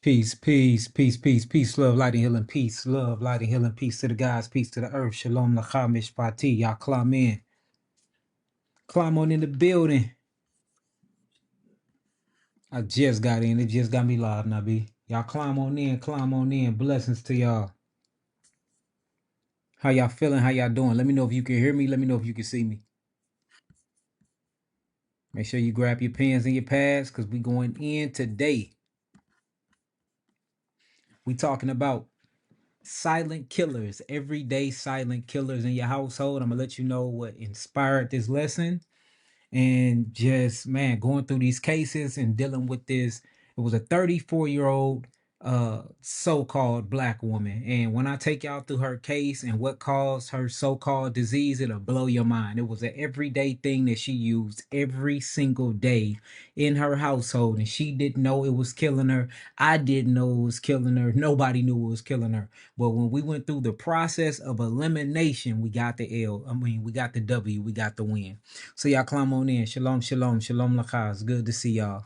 Peace, peace, peace, peace, peace, love, light and healing, peace, love, light and healing, peace to the guys, peace to the earth. Shalom, lacham, mishpati. Y'all climb in. Climb on in the building. I just got in. It just got me live, Nabi. Y'all climb on in, climb on in. Blessings to y'all. How y'all feeling? How y'all doing? Let me know if you can hear me. Let me know if you can see me. Make sure you grab your pens and your pads because we going in today. We talking about silent killers, everyday silent killers in your household. I'm going to let you know what inspired this lesson. And just, man, going through these cases and dealing with this. It was a 34-year-old so-called black woman, and when I take y'all through her case and what caused her so-called disease, it'll blow your mind. It was an everyday thing that she used every single day in her household, and she didn't know it was killing her. I didn't know it was killing her. Nobody knew it was killing her. But when we went through the process of elimination, we got the L. I mean, we got the W. We got the win. So y'all climb on in. Shalom, shalom, shalom lachaz. It's good to see y'all.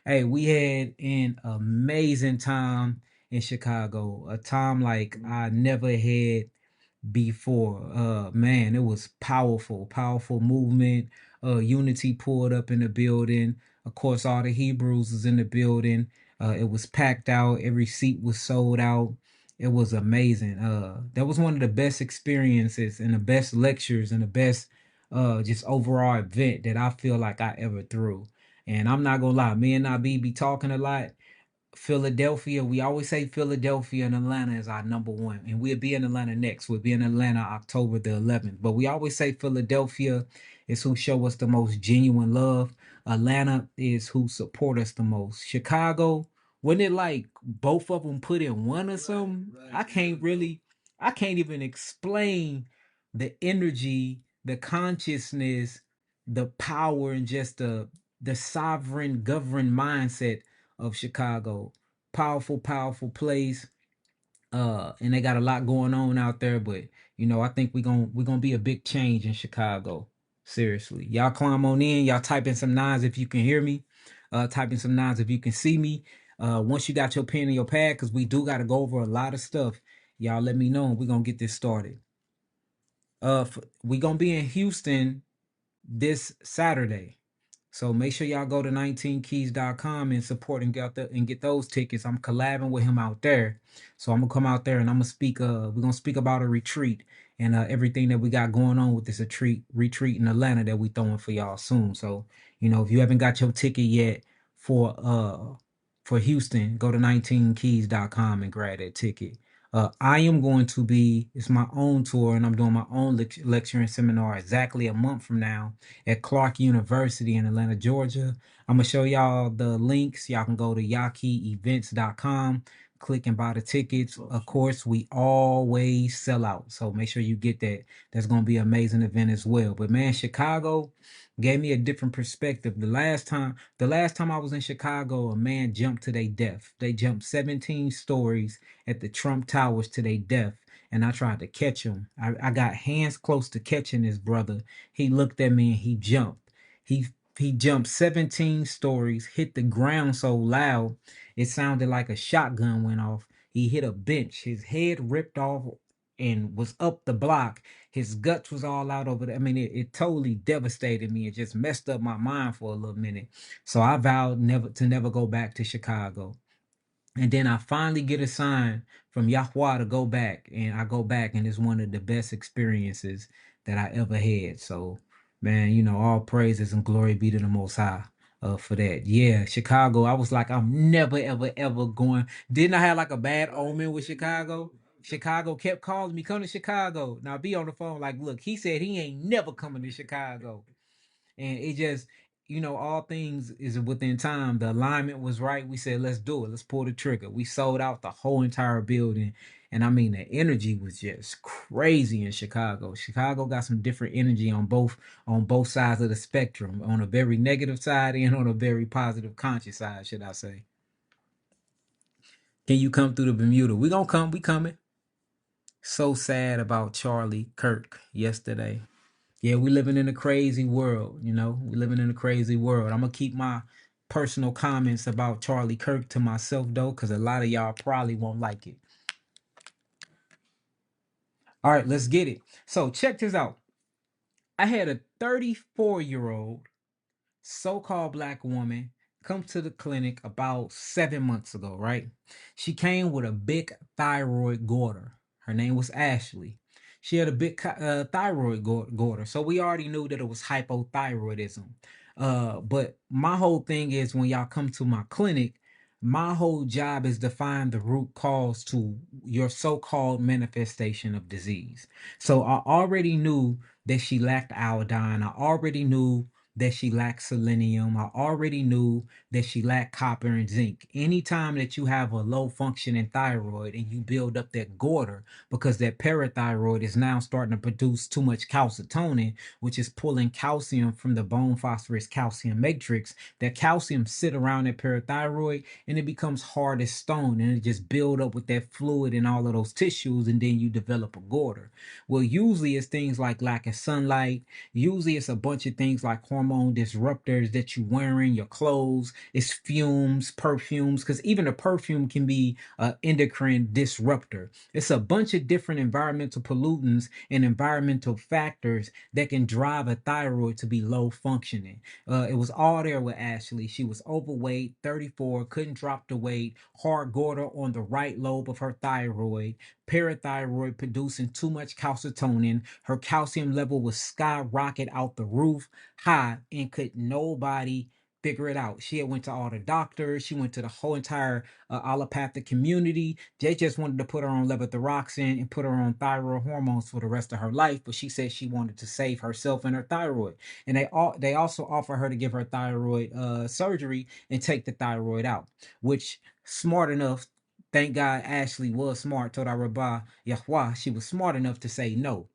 Hey, we had an amazing time in Chicago. A time like I never had before. Man, it was powerful, powerful movement. Unity pulled up in the building. Of course, all the Hebrews was in the building. It was packed out. Every seat was sold out. It was amazing. That was one of the best experiences and the best lectures and the best just overall event that I feel like I ever threw. And I'm not gonna lie, me and Nabi be talking a lot. Philadelphia, we always say Philadelphia and Atlanta is our number one, and we'll be in Atlanta next. We'll be in Atlanta October the 11th, but we always say Philadelphia is who show us the most genuine love. Atlanta is who support us the most. Chicago, when it like both of them put in one or something, I can't even explain the energy, the consciousness, the power, and just the sovereign, governed mindset of Chicago. Powerful, powerful place. And they got a lot going on out there, but I think we're gonna be a big change in Chicago. Seriously. Y'all climb on in, y'all type in some nines if you can hear me. Type in some nines if you can see me. Once you got your pen and your pad, because we do gotta go over a lot of stuff. Y'all let me know and we're gonna get this started. We gonna be in Houston this Saturday. So make sure y'all go to 19keys.com and support and get those tickets. I'm collabing with him out there. So I'm gonna come out there and I'm gonna speak we're gonna speak about a retreat and everything that we got going on with this retreat in Atlanta that we throwing for y'all soon. So, if you haven't got your ticket yet for Houston, go to 19keys.com and grab that ticket. I am going to it's my own tour, and I'm doing my own lecture and seminar exactly a month from now at Clark University in Atlanta, Georgia. I'm going to show y'all the links. Y'all can go to yakievents.com, click and buy the tickets. Of course, we always sell out, so make sure you get that. That's going to be an amazing event as well. But man, Chicago gave me a different perspective. The last time I was in Chicago, a man jumped to their death. They jumped 17 stories at the Trump Towers to their death, and I tried to catch him. I got hands close to catching this brother. He looked at me and he jumped. He jumped 17 stories, hit the ground so loud it sounded like a shotgun went off. He hit a bench. His head ripped off and was up the block. His guts was all out over there. I mean, it totally devastated me. It just messed up my mind for a little minute. So I vowed never go back to Chicago. And then I finally get a sign from Yahweh to go back. And I go back, and it's one of the best experiences that I ever had. So, man, all praises and glory be to the Most High for that. Yeah, Chicago, I was like, I'm never, ever, ever going. Didn't I have like a bad omen with Chicago? Chicago kept calling me, come to Chicago. Now, I be on the phone like, look, he said he ain't never coming to Chicago. And it just, all things is within time. The alignment was right. We said, let's do it. Let's pull the trigger. We sold out the whole entire building. And I mean, the energy was just crazy in Chicago. Chicago got some different energy on both sides of the spectrum, on a very negative side and on a very positive conscious side, should I say. Can you come through the Bermuda? We gonna come. We coming. So sad about Charlie Kirk yesterday. Yeah, we living in a crazy world, we living in a crazy world. I'm gonna keep my personal comments about Charlie Kirk to myself though, because a lot of y'all probably won't like it. All right, let's get it. So check this out. I had a 34-year-old so-called black woman come to the clinic about 7 months ago, right? She came with a big thyroid goiter. Her name was Ashley. She had a big thyroid goiter, so we already knew that it was hypothyroidism. But my whole thing is when y'all come to my clinic, my whole job is to find the root cause to your so-called manifestation of disease. So I already knew that she lacked iodine. I already knew that she lacked selenium. I already knew that she lacked copper and zinc. Anytime that you have a low functioning thyroid and you build up that goiter because that parathyroid is now starting to produce too much calcitonin, which is pulling calcium from the bone phosphorus calcium matrix, that calcium sit around that parathyroid and it becomes hard as stone and it just build up with that fluid in all of those tissues and then you develop a goiter. Well, usually it's things like lack of sunlight. Usually it's a bunch of things like hormone disruptors that you wearing, your clothes, it's fumes, perfumes, because even a perfume can be an endocrine disruptor. It's a bunch of different environmental pollutants and environmental factors that can drive a thyroid to be low functioning. It was all there with Ashley. She was overweight, 34, couldn't drop the weight, hard goiter on the right lobe of her thyroid, parathyroid producing too much calcitonin. Her calcium level was skyrocket out the roof high and could nobody figure it out. She had went to all the doctors. She went to the whole entire allopathic community. They just wanted to put her on levothyroxine and put her on thyroid hormones for the rest of her life. But she said she wanted to save herself and her thyroid. And they also offer her to give her thyroid surgery and take the thyroid out, which smart enough. Thank God Ashley was smart. Told our Rabbi Yahweh she was smart enough to say no.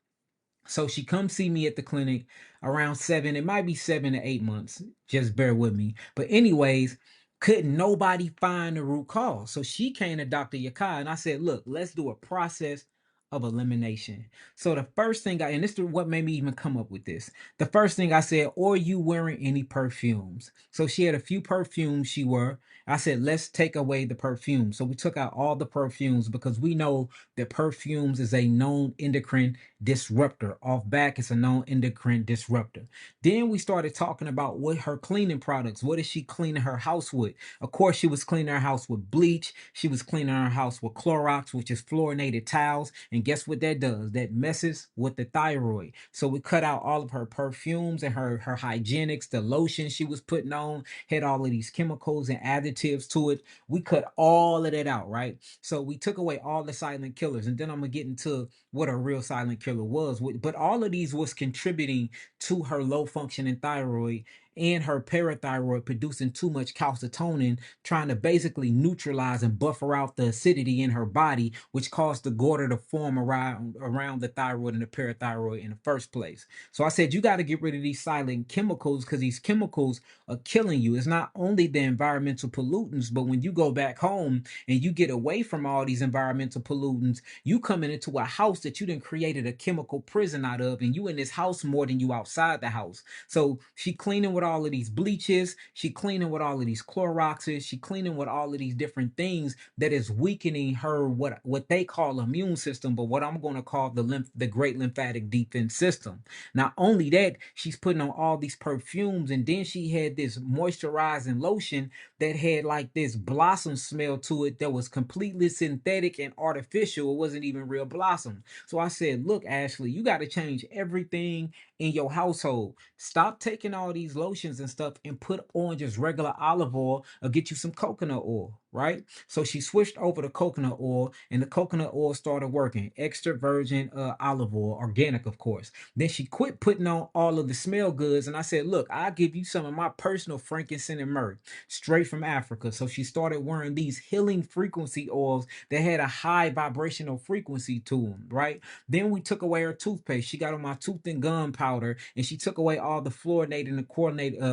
So she comes see me at the clinic around 7. It might be 7 to 8 months. Just bear with me. But anyways, couldn't nobody find the root cause. So she came to Dr. Yakai and I said, look, let's do a process of elimination. So the first thing and this is what made me even come up with this. The first thing I said, are you wearing any perfumes? So she had a few perfumes she wore. I said, let's take away the perfumes. So we took out all the perfumes because we know that perfumes is a known endocrine disruptor. Off back, it's a known endocrine disruptor. Then we started talking about what her cleaning products, what is she cleaning her house with? Of course, she was cleaning her house with bleach. She was cleaning her house with Clorox, which is fluorinated towels. And guess what that does? That messes with the thyroid. So we cut out all of her perfumes and her hygienics, the lotion she was putting on, had all of these chemicals and additives to it. We cut all of that out, right? So we took away all the silent killers. And then I'm going to get into what a real silent killer was. But all of these was contributing to her low functioning thyroid and her parathyroid producing too much calcitonin, trying to basically neutralize and buffer out the acidity in her body, which caused the goiter to form around the thyroid and the parathyroid in the first place. So I said, you got to get rid of these silent chemicals because these chemicals are killing you. It's not only the environmental pollutants, but when you go back home and you get away from all these environmental pollutants, you coming into a house that you done created a chemical prison out of, and you in this house more than you outside the house. So she cleaning with all of these bleaches, she cleaning with all of these Cloroxes, she cleaning with all of these different things that is weakening her what they call immune system, but what I'm going to call the great lymphatic defense system. Not only that, she's putting on all these perfumes, and then she had this moisturizing lotion that had like this blossom smell to it that was completely synthetic and artificial. It wasn't even real blossom. So I said, look, Ashley, you got to change everything in your household. Stop taking all these lotions and stuff and put on just regular olive oil or get you some coconut oil, right? So she switched over to coconut oil and the coconut oil started working. Extra virgin olive oil, organic, of course. Then she quit putting on all of the smell goods. And I said, look, I'll give you some of my personal frankincense and myrrh straight from Africa. So she started wearing these healing frequency oils that had a high vibrational frequency to them, right? Then we took away her toothpaste. She got on my tooth and gum powder, and she took away all the fluoridated and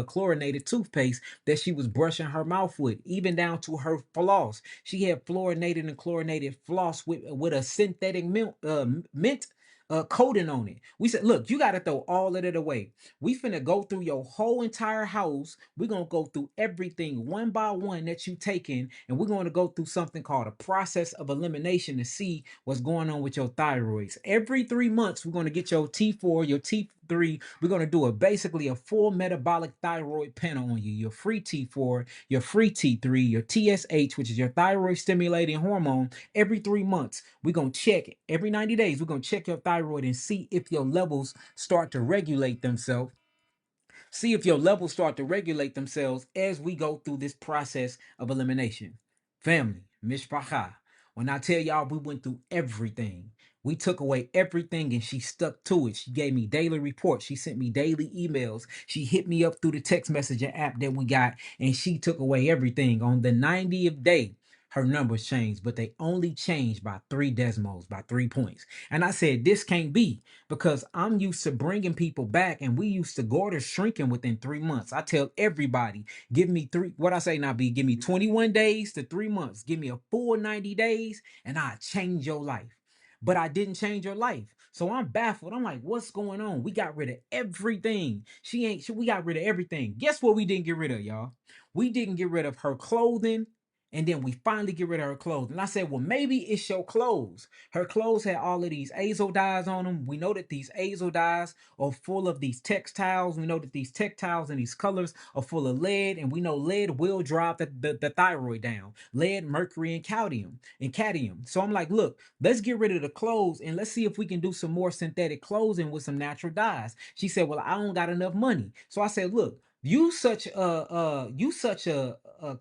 chlorinated toothpaste that she was brushing her mouth with, even down to her floss. She had fluorinated and chlorinated floss with a synthetic mint coating on it. We said, look, you got to throw all of it away. We finna go through your whole entire house. We're gonna go through everything one by one that you taking, and we're going to go through something called a process of elimination to see what's going on with your thyroids. Every 3 months, we're going to get your T4, your T3. We're going to do basically a full metabolic thyroid panel on you. Your free T4, your free T3, your TSH, which is your thyroid stimulating hormone. Every 3 months, we're going to check every 90 days. We're going to check your thyroid and see if your levels start to regulate themselves. See if your levels start to regulate themselves as we go through this process of elimination. Family, mishpacha. When I tell y'all we went through everything, we took away everything and she stuck to it. She gave me daily reports. She sent me daily emails. She hit me up through the text messaging app that we got, and she took away everything. On the 90th day, her numbers changed, but they only changed by 3 decimals, by 3 points. And I said, this can't be, because I'm used to bringing people back, and we used to go to shrinking within 3 months. I tell everybody, give me what I say now, give me 21 days to 3 months. Give me a full 90 days and I'll change your life. But I didn't change your life. So I'm baffled. I'm like, what's going on? We got rid of everything. We got rid of everything. Guess what we didn't get rid of, y'all? We didn't get rid of her clothing. And then we finally get rid of her clothes. And I said, well, maybe it's your clothes. Her clothes had all of these azo dyes on them. We know that these azo dyes are full of these textiles. We know that these textiles and these colors are full of lead. And we know lead will drive the thyroid down. Lead, mercury, and cadmium. So I'm like, look, let's get rid of the clothes and let's see if we can do some more synthetic clothing with some natural dyes. She said, well, I don't got enough money. So I said, look, you such a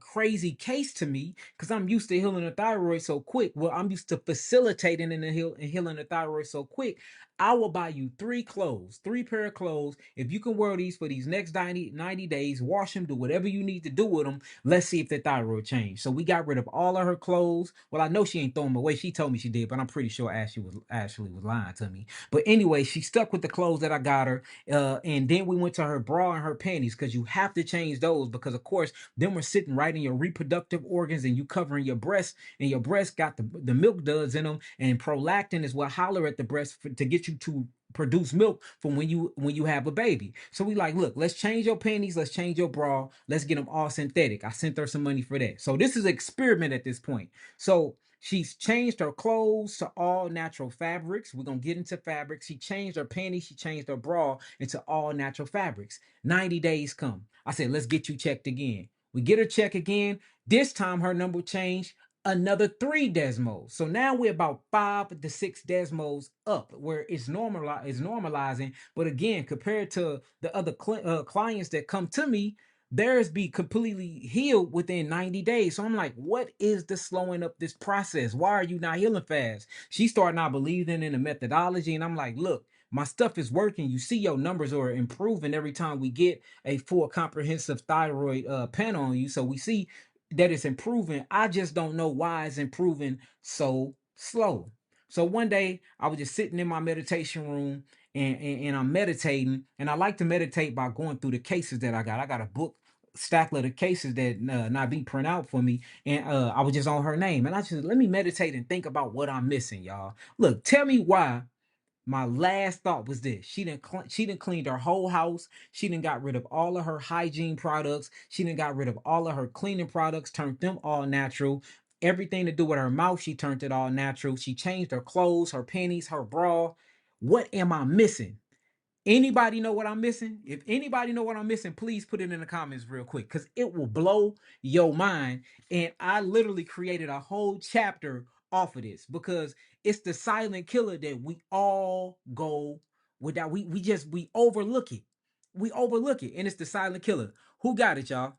crazy case to me, because I'm used to healing the thyroid so quick. Well, I'm used to facilitating and healing the thyroid so quick. I will buy you three pair of clothes. If you can wear these for these next 90 days, wash them, do whatever you need to do with them. Let's see if the thyroid changed. So we got rid of all of her clothes. Well, I know she ain't throwing them away. She told me she did, but I'm pretty sure Ashley was lying to me. But anyway, she stuck with the clothes that I got her. And then we went to her bra and her panties, because you have to change those, because of course them were sitting right in your reproductive organs, and you covering your breast, and your breast got the milk duds in them, and prolactin is what holler at the breast to get you to produce milk from when you have a baby. So we like, look, let's change your panties, let's change your bra, let's get them all synthetic. I sent her some money for that. So this is an experiment at this point. So she's changed her clothes to all natural fabrics. We're going to get into fabrics. She changed her panties. She changed her bra into all natural fabrics. 90 days come. I said, let's get you checked again. We get her check again. This time her number changed another 3 decimals. So now we're about 5 to 6 decimals up, where it's normalizing. But again, compared to the other clients that come to me, theirs be completely healed within 90 days. So I'm like, what is the slowing up this process? Why are you not healing fast? She started not believing in the methodology. And I'm like, look, my stuff is working. You see your numbers are improving every time we get a full comprehensive thyroid panel on you. So we see that it's improving. I just don't know why it's improving so slow. So one day I was just sitting in my meditation room, and I'm meditating. And I like to meditate by going through the cases that I got. I got a book stack of the cases that not be print out for me, and I was just on her name, and I just let me meditate and think about what I'm missing, y'all. Look, tell me why. My last thought was this: she didn't cleaned her whole house. She didn't got rid of all of her hygiene products. She didn't got rid of all of her cleaning products, turned them all natural. Everything to do with her mouth, she turned it all natural. She changed her clothes, her panties, her bra. What am I missing? Anybody know what I'm missing? If anybody know what I'm missing, please put it in the comments real quick, because it will blow your mind. And I literally created a whole chapter off of this, because it's the silent killer that we all go without. We overlook it. We overlook it. And it's the silent killer. Who got it, y'all?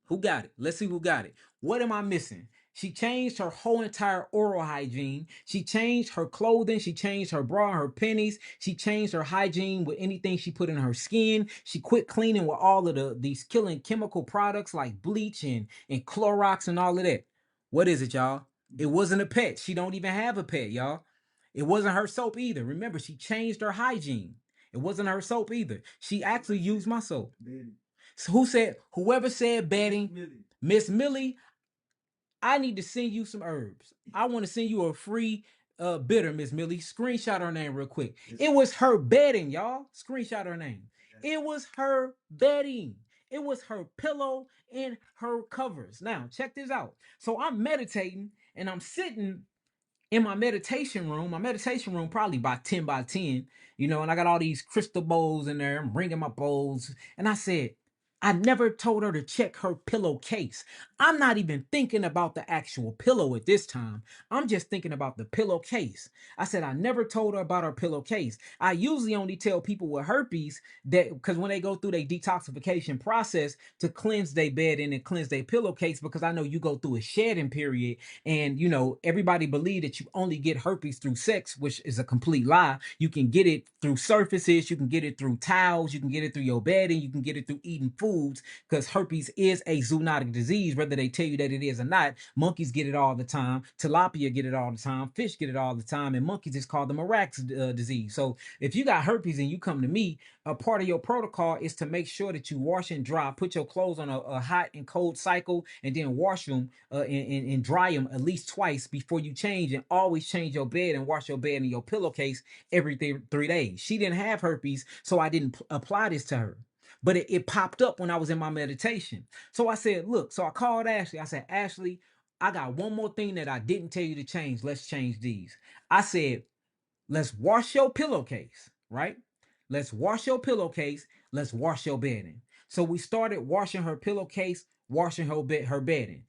Who got it? Let's see who got it. What am I missing? She changed her whole entire oral hygiene. She changed her clothing. She changed her bra, her pennies. She changed her hygiene with anything she put in her skin. She quit cleaning with all of these killing chemical products like bleach and Clorox and all of that. What is it, y'all? It wasn't a pet. She don't even have a pet, y'all. It wasn't her soap either. Remember, she changed her hygiene. It wasn't her soap either. She actually used my soap. So whoever said betting, Miss Millie, I need to send you some herbs. I want to send you a free bitter, Miss Millie. Screenshot her name real quick. It was her bedding, y'all. Screenshot her name. It was her bedding. It was her pillow and her covers. Now, check this out. So I'm meditating and I'm sitting in my meditation room probably by 10 by 10, and I got all these crystal bowls in there. I'm bringing my bowls. And I said, I never told her to check her pillowcase. I'm not even thinking about the actual pillow at this time. I'm just thinking about the pillowcase. I said, I never told her about her pillowcase. I usually only tell people with herpes that because when they go through their detoxification process to cleanse their bed and cleanse their pillowcase, because I know you go through a shedding period and everybody believe that you only get herpes through sex, which is a complete lie. You can get it through surfaces, you can get it through towels, you can get it through your bedding, you can get it through eating foods, because herpes is a zoonotic disease, whether they tell you that it is or not. Monkeys get it all the time, tilapia get it all the time, fish get it all the time, and monkeys is called the Marax disease. So if you got herpes and you come to me, a part of your protocol is to make sure that you wash and dry, put your clothes on a hot and cold cycle, and then wash them and dry them at least twice before you change, and always change your bed and wash your bed and your pillowcase every 3 days. She didn't have herpes, so I didn't apply this to her. But it popped up when I was in my meditation. So I said, look, so I called Ashley. I said, Ashley, I got one more thing that I didn't tell you to change. Let's change these. I said, let's wash your pillowcase, right? Let's wash your pillowcase. Let's wash your bedding. So we started washing her pillowcase, washing her bedding.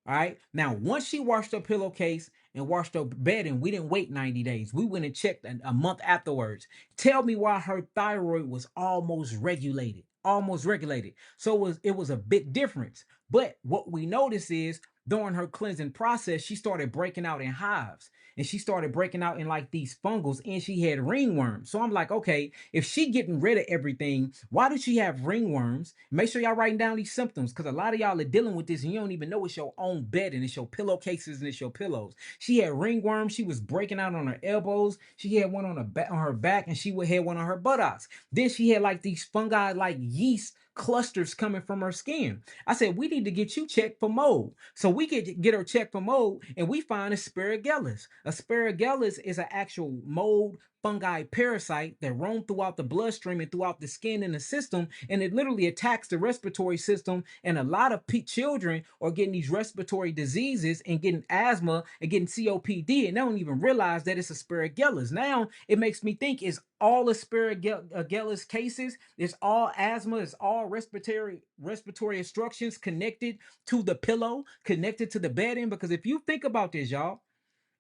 All right. Now, once she washed her pillowcase and washed her bedding, we didn't wait 90 days. We went and checked a month afterwards. Tell me why her thyroid was almost regulated. Almost regulated. So it was a big difference. But what we noticed is during her cleansing process, she started breaking out in hives, and she started breaking out in like these fungals, and she had ringworms. So I'm like, okay, if she getting rid of everything, why does she have ringworms? Make sure y'all writing down these symptoms, because a lot of y'all are dealing with this and you don't even know it's your own bed and it's your pillowcases and it's your pillows. She had ringworms. She was breaking out on her elbows. She had one on her back, and she would have one on her buttocks. Then she had like these fungi, like yeast clusters coming from her skin. I said, we need to get you checked for mold. So we get her checked for mold, and we find asparagus. Asparagus is an actual mold fungi parasite that roam throughout the bloodstream and throughout the skin and the system, and it literally attacks the respiratory system. And a lot of children are getting these respiratory diseases and getting asthma and getting COPD, and they don't even realize that it's asparagus. Now it makes me think, is all asparagus cases, it's all asthma, it's all respiratory obstructions connected to the pillow, connected to the bedding? Because if you think about this, y'all,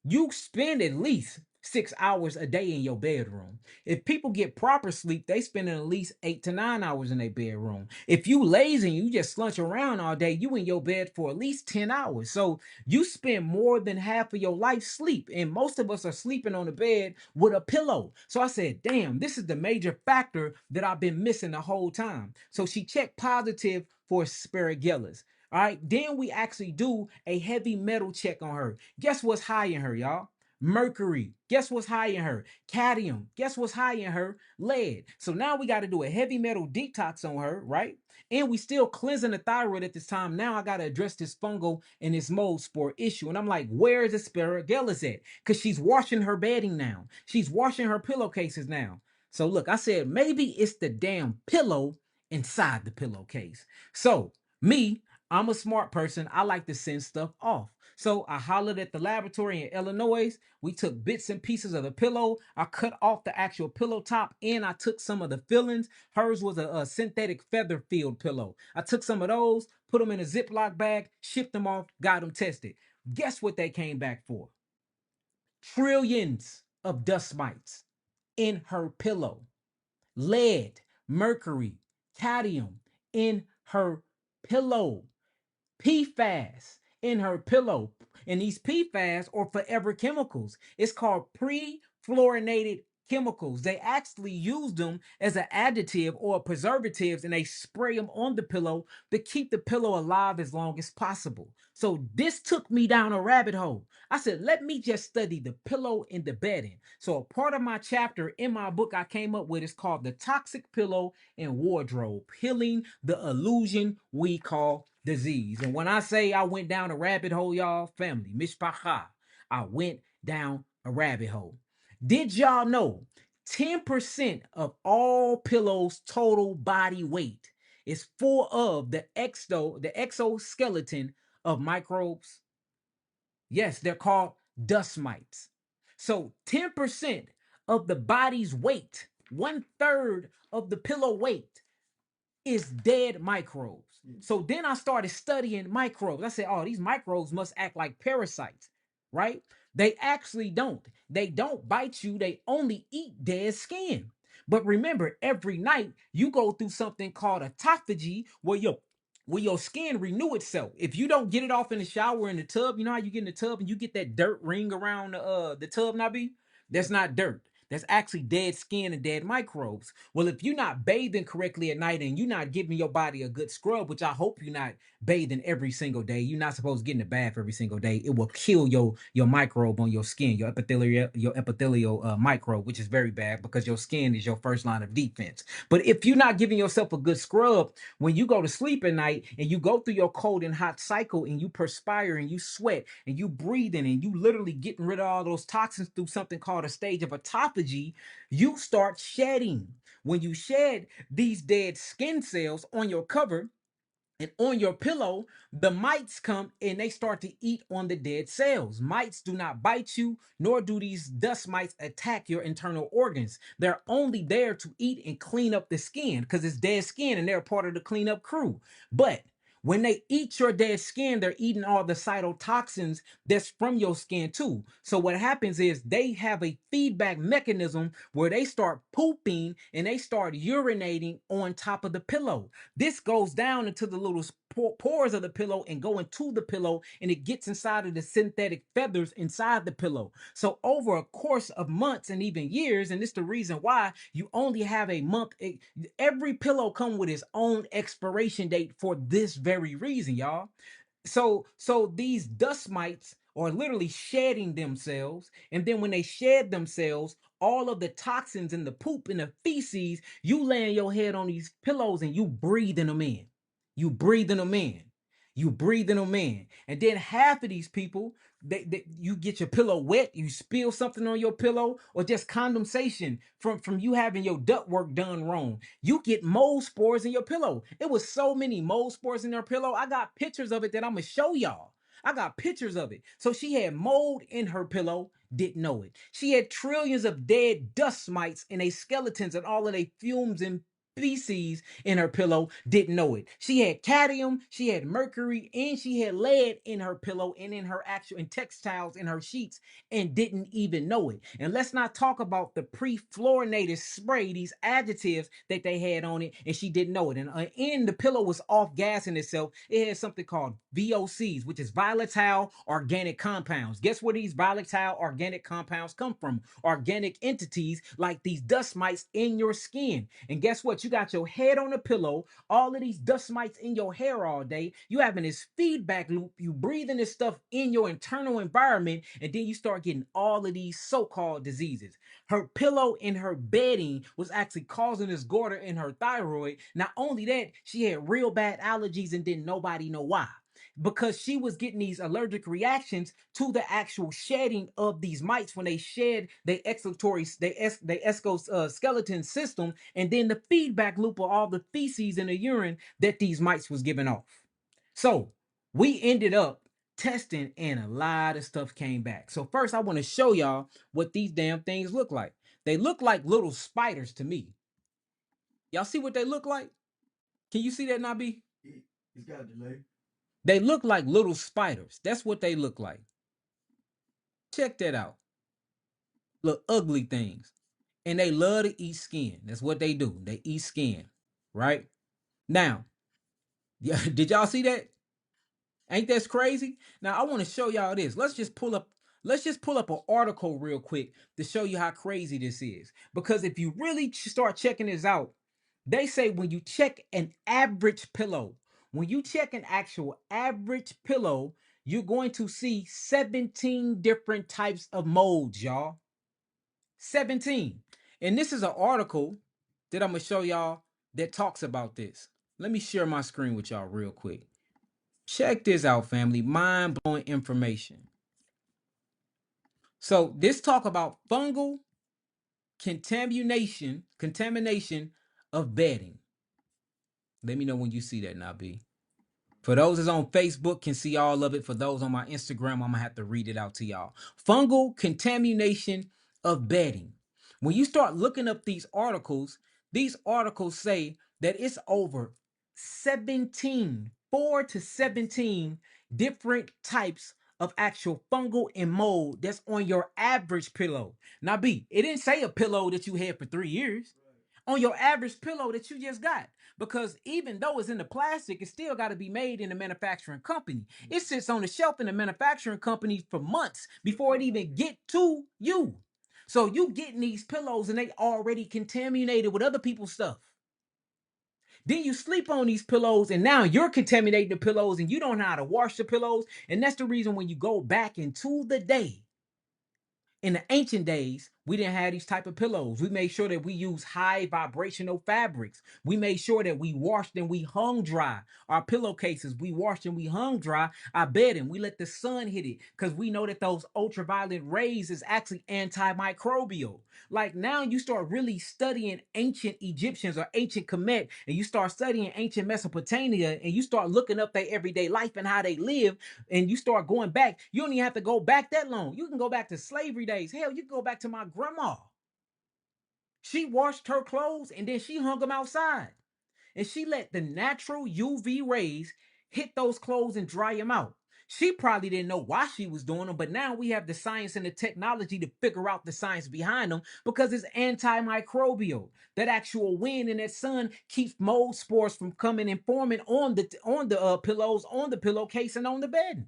you spend at least 6 hours a day in your bedroom. If people get proper sleep, they spend at least 8 to 9 hours in their bedroom. If you lazy and you just slunch around all day, you in your bed for at least 10 hours. So you spend more than half of your life sleep. And most of us are sleeping on the bed with a pillow. So I said, damn, this is the major factor that I've been missing the whole time. So she checked positive for asparagus. All right. Then we actually do a heavy metal check on her. Guess what's high in her, y'all? Mercury. Guess what's high in her? Cadmium. Guess what's high in her? Lead. So now we got to do a heavy metal detox on her, right? And we still cleansing the thyroid at this time. Now I got to address this fungal and this mold spore issue. And I'm like, where is asparagus at? Because she's washing her bedding now. She's washing her pillowcases now. So look, I said, maybe it's the damn pillow inside the pillowcase. So me, I'm a smart person. I like to send stuff off. So I hollered at the laboratory in Illinois. We took bits and pieces of the pillow. I cut off the actual pillow top, and I took some of the fillings. Hers was a synthetic feather filled pillow. I took some of those, put them in a Ziploc bag, shipped them off, got them tested. Guess what they came back for? Trillions of dust mites in her pillow. Lead, mercury, cadmium in her pillow. PFAS in her pillow. And these PFAS are forever chemicals. It's called pre-fluorinated chemicals. They actually use them as an additive or preservatives, and they spray them on the pillow to keep the pillow alive as long as possible. So this took me down a rabbit hole. I said, let me just study the pillow and the bedding. So a part of my chapter in my book I came up with is called The Toxic Pillow and Wardrobe, Healing the Illusion We Call Disease. And when I say I went down a rabbit hole, y'all, family, mishpacha, I went down a rabbit hole. Did y'all know 10% of all pillows' total body weight is full of the exoskeleton of microbes? Yes, they're called dust mites. So 10% of the body's weight, one third of the pillow weight, is dead microbes. So then I started studying microbes. I said, oh, these microbes must act like parasites, right? They actually don't. They don't bite you, they only eat dead skin. But remember, every night you go through something called autophagy where your skin renew itself. If you don't get it off in the shower or in the tub, you know how you get in the tub and you get that dirt ring around the tub, Nabi? That's not dirt. That's actually dead skin and dead microbes. Well, if you're not bathing correctly at night and you're not giving your body a good scrub, which I hope you're not bathing every single day, you're not supposed to get in the bath every single day. It will kill your microbe on your skin, your epithelial microbe, which is very bad because your skin is your first line of defense. But if you're not giving yourself a good scrub when you go to sleep at night and you go through your cold and hot cycle and you perspire and you sweat and you breathing and you literally getting rid of all those toxins through something called a stage of autophagy, you start shedding. When you shed these dead skin cells on your cover and on your pillow, the mites come and they start to eat on the dead cells. Mites do not bite you, nor do these dust mites attack your internal organs. They're only there to eat and clean up the skin because it's dead skin and they're part of the cleanup crew. But when they eat your dead skin, they're eating all the cytotoxins that's from your skin too. So what happens is they have a feedback mechanism where they start pooping and they start urinating on top of the pillow. This goes down into the little pores of the pillow and go into the pillow, and it gets inside of the synthetic feathers inside the pillow. So over a course of months and even years, and this is the reason why you only have a month. Every pillow come with its own expiration date for this very reason, y'all. So these dust mites are literally shedding themselves, and then when they shed themselves, all of the toxins in the poop and the feces, you laying your head on these pillows and you breathing them in. You breathing them in. You breathing them in. And then half of these people, you get your pillow wet, you spill something on your pillow, or just condensation from you having your duct work done wrong. You get mold spores in your pillow. It was so many mold spores in her pillow. I got pictures of it that I'm gonna show y'all. I got pictures of it. So she had mold in her pillow, didn't know it. She had trillions of dead dust mites in a skeletons and all of their fumes and feces in her pillow, didn't know it. She had cadmium, she had mercury, and she had lead in her pillow and in her actual in textiles in her sheets, and didn't even know it. And let's not talk about the pre-fluorinated spray, these adjectives that they had on it, and she didn't know it. And the pillow was off gassing itself. It had something called VOCs, which is volatile organic compounds. Guess where these volatile organic compounds come from? Organic entities like these dust mites in your skin. And guess what? You got your head on a pillow, all of these dust mites in your hair all day. You having this feedback loop. You breathing this stuff in your internal environment, and then you start getting all of these so-called diseases. Her pillow in her bedding was actually causing this goiter in her thyroid. Not only that, she had real bad allergies and didn't nobody know why, because she was getting these allergic reactions to the actual shedding of these mites when they shed the exoskeleton system, and then the feedback loop of all the feces and the urine that these mites was giving off. So we ended up testing and a lot of stuff came back. So first I want to show y'all what these damn things look like. They look like little spiders to me. Y'all see what they look like? Can you see that, Nabi? It's got a delay. They look like little spiders. That's what they look like. Check that out. Little ugly things. And they love to eat skin. That's what they do. They eat skin. Right? Now, yeah, did y'all see that? Ain't that crazy? Now I want to show y'all this. Let's just pull up an article real quick to show you how crazy this is. Because if you really start checking this out, they say when you check an average pillow, when you check an actual average pillow, you're going to see 17 different types of molds, y'all. 17. And this is an article that I'm going to show y'all that talks about this. Let me share my screen with y'all real quick. Check this out, family. Mind blowing information. So this talk about fungal contamination of bedding. Let me know when you see that, Nabi. For those that's on Facebook can see all of it. For those on my Instagram, I'm gonna have to read it out to y'all. Fungal contamination of bedding. When you start looking up these articles say that it's over 17, 4 to 17 different types of actual fungal and mold that's on your average pillow. Now, it didn't say a pillow that you had for 3 years. On your average pillow that you just got. Because even though it's in the plastic, it still got to be made in the manufacturing company. It sits on the shelf in the manufacturing company for months before it even get to you. So you getting these pillows and they already contaminated with other people's stuff. Then you sleep on these pillows and now you're contaminating the pillows and you don't know how to wash the pillows. And that's the reason when you go back into the day, in the ancient days, we didn't have these type of pillows. We made sure that we use high vibrational fabrics. We made sure that we washed and we hung dry our pillowcases. We washed and we hung dry our bedding. We let the sun hit it because we know that those ultraviolet rays is actually antimicrobial. Like now you start really studying ancient Egyptians or ancient Kemet, and you start studying ancient Mesopotamia, and you start looking up their everyday life and how they live, and you start going back. You don't even have to go back that long. You can go back to slavery days. Hell, you can go back to my grandma. She washed her clothes and then she hung them outside. And she let the natural UV rays hit those clothes and dry them out. She probably didn't know why she was doing them, but now we have the science and the technology to figure out the science behind them because it's antimicrobial. That actual wind and that sun keeps mold spores from coming and forming on the pillows, on the pillowcase, and on the bed.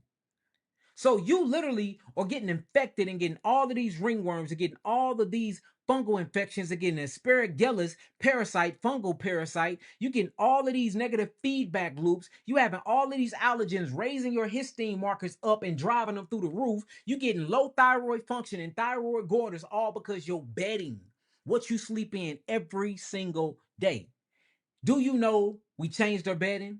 So you literally are getting infected and getting all of these ringworms and getting all of these fungal infections and getting asparagus parasite, fungal parasite. You getting all of these negative feedback loops. You having all of these allergens raising your histone markers up and driving them through the roof. You getting low thyroid function and thyroid goiters all because you're bedding what you sleep in every single day. Do you know we changed our bedding?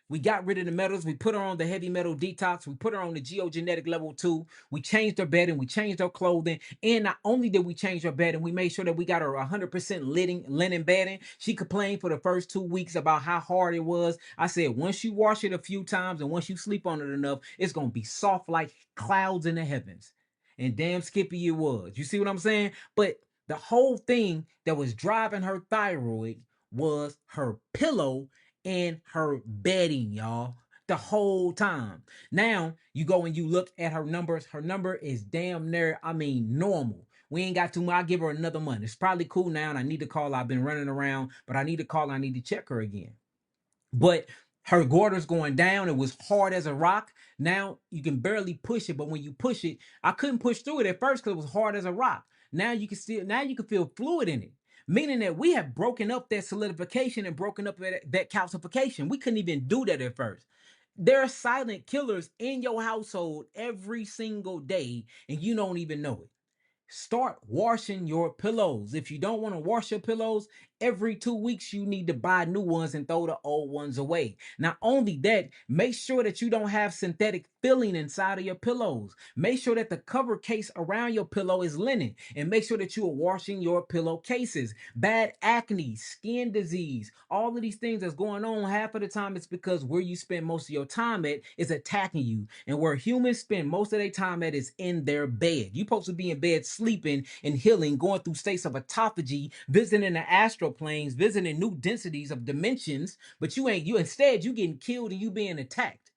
We got rid of the metals. We put her on the heavy metal detox. We put her on the geogenetic level 2. We changed her bedding. We changed her clothing. And not only did we change her bedding, we made sure that we got her 100% linen bedding. She complained for the first 2 weeks about how hard it was. I said, once you wash it a few times and once you sleep on it enough, it's going to be soft like clouds in the heavens. And damn Skippy it was. You see what I'm saying? But the whole thing that was driving her thyroid was her pillow in her bedding, y'all, the whole time. Now you go and you look at her numbers. Her number is damn near, normal. We ain't got too much. I'll give her another month. It's probably cool now, and I need to call. I've been running around, but I need to call. I need to check her again. But her goiter's going down. It was hard as a rock. Now you can barely push it, but when you push it, I couldn't push through it at first because it was hard as a rock. Now you can feel fluid in it. Meaning that we have broken up that solidification and broken up that calcification. We couldn't even do that at first. There are silent killers in your household every single day, and you don't even know it. Start washing your pillows. If you don't want to wash your pillows, every 2 weeks you need to buy new ones and throw the old ones away. Not only that, make sure that you don't have synthetic filling inside of your pillows. Make sure that the cover case around your pillow is linen, and make sure that you are washing your pillowcases. Bad acne, skin disease, all of these things that's going on, half of the time it's because where you spend most of your time at is attacking you, and where humans spend most of their time at is in their bed. You're supposed to be in bed sleeping and healing, going through states of autophagy, visiting the astral planes, visiting new densities of dimensions, but instead you getting killed and you being attacked.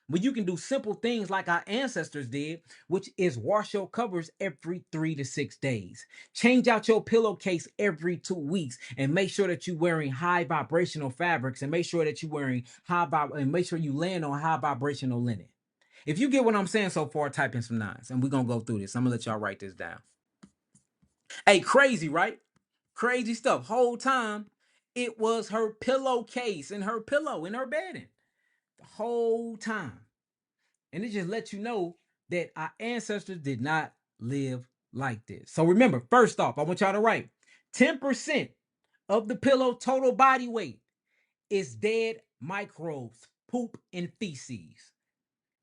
But you can do simple things like our ancestors did, which is wash your covers every 3 to 6 days. Change out your pillowcase every 2 weeks, and make sure that you're wearing high vibrational fabrics, and make sure that you're wearing and make sure you land on high vibrational linen. If you get what I'm saying so far, type in some nines, and we're gonna go through this. I'm gonna let y'all write this down. Hey, crazy, right? Crazy stuff. Whole time it was her pillowcase and her pillow in her bedding. The whole time. And it just lets you know that our ancestors did not live like this. So remember, first off, I want y'all to write 10% of the pillow total body weight is dead microbes, poop, and feces.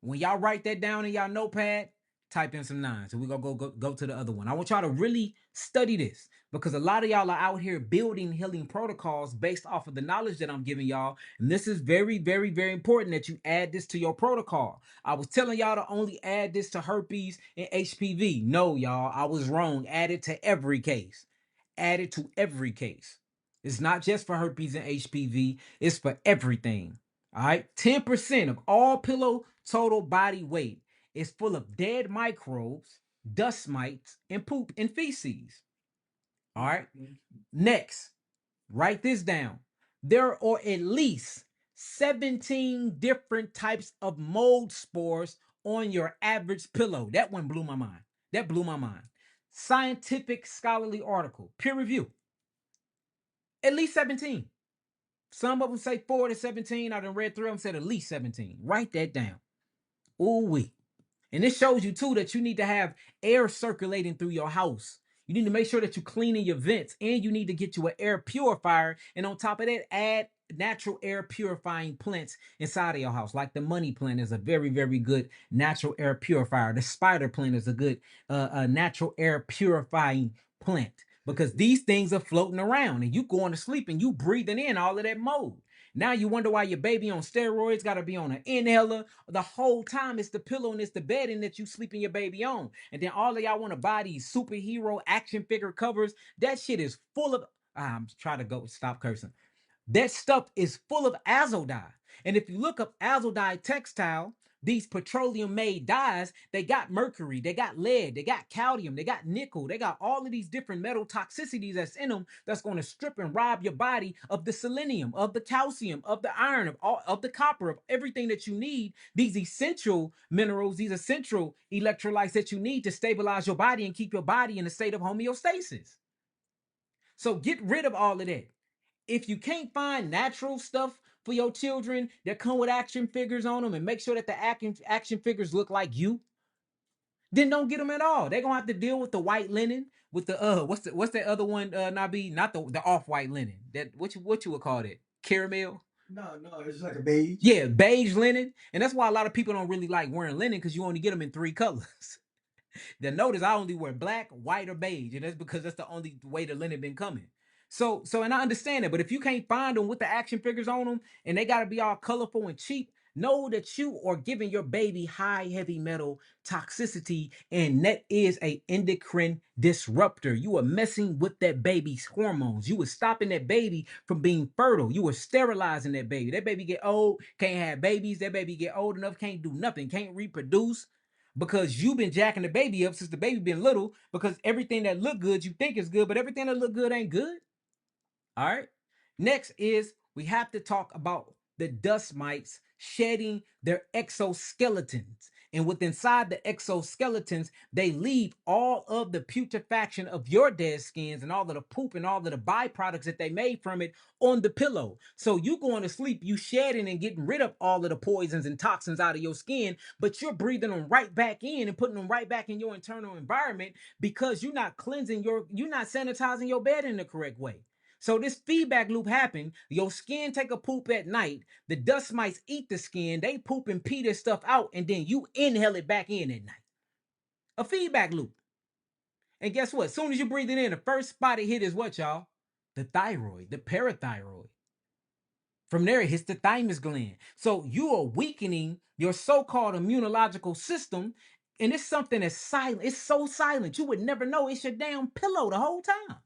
When y'all write that down in y'all notepad, type in some nines. So we're gonna go to the other one. I want y'all to really study this because a lot of y'all are out here building healing protocols based off of the knowledge that I'm giving y'all. And this is very, very, very important that you add this to your protocol. I was telling y'all to only add this to herpes and HPV. No, y'all, I was wrong. Add it to every case. Add it to every case. It's not just for herpes and HPV, it's for everything. All right. 10% of all pillow total body weight is full of dead microbes, dust mites, and poop and feces. All right. Next, write this down. There are at least 17 different types of mold spores on your average pillow. That one blew my mind. That blew my mind. Scientific scholarly article, peer review. At least 17. Some of them say 4 to 17. I done read through them, said at least 17. Write that down. Ooh wee. And this shows you too that you need to have air circulating through your house. You need to make sure that you're cleaning your vents, and you need to get you an air purifier. And on top of that, add natural air purifying plants inside of your house. Like the money plant is a very, very good natural air purifier. The spider plant is a good natural air purifying plant because these things are floating around and you going to sleep and you breathing in all of that mold. Now you wonder why your baby on steroids got to be on an inhaler. The whole time it's the pillow and it's the bedding that you sleeping your baby on. And then all of y'all want to buy these superhero action figure covers. That shit is full of, I'm trying to go, stop cursing. That stuff is full of azo dye. And if you look up azo dye textile, these petroleum made dyes, they got mercury, they got lead, they got cadmium, they got nickel, they got all of these different metal toxicities that's in them that's going to strip and rob your body of the selenium, of the calcium, of the iron, of the copper, of everything that you need, these essential minerals, these essential electrolytes that you need to stabilize your body and keep your body in a state of homeostasis. So get rid of all of that. If you can't find natural stuff for your children that come with action figures on them and make sure that the action figures look like you, then don't get them at all. They're gonna have to deal with the white linen, with the what's that other one, Nabi? Not the off-white linen. That what you would call it? Caramel? No, it's like a beige. Yeah, beige linen. And that's why a lot of people don't really like wearing linen because you only get them in 3 colors. Then notice I only wear black, white, or beige, and that's because that's the only way the linen been coming. So, and I understand it, but if you can't find them with the action figures on them, and they gotta be all colorful and cheap, know that you are giving your baby high heavy metal toxicity, and that is a endocrine disruptor. You are messing with that baby's hormones. You are stopping that baby from being fertile. You are sterilizing that baby. That baby get old, can't have babies. That baby get old enough, can't do nothing, can't reproduce because you've been jacking the baby up since the baby been little because everything that look good you think is good, but everything that look good ain't good. All right. Next is we have to talk about the dust mites shedding their exoskeletons. And with inside the exoskeletons, they leave all of the putrefaction of your dead skins and all of the poop and all of the byproducts that they made from it on the pillow. So you going to sleep, you shedding and getting rid of all of the poisons and toxins out of your skin, but you're breathing them right back in and putting them right back in your internal environment because you're not you're not sanitizing your bed in the correct way. So this feedback loop happened. Your skin take a poop at night. The dust mites eat the skin. They poop and pee this stuff out, and then you inhale it back in at night. A feedback loop. And guess what? As soon as you breathe it in, the first spot it hit is what, y'all? The thyroid, the parathyroid. From there, it hits the thymus gland. So you are weakening your so-called immunological system, and it's something that's silent. It's so silent. You would never know it's your damn pillow the whole time.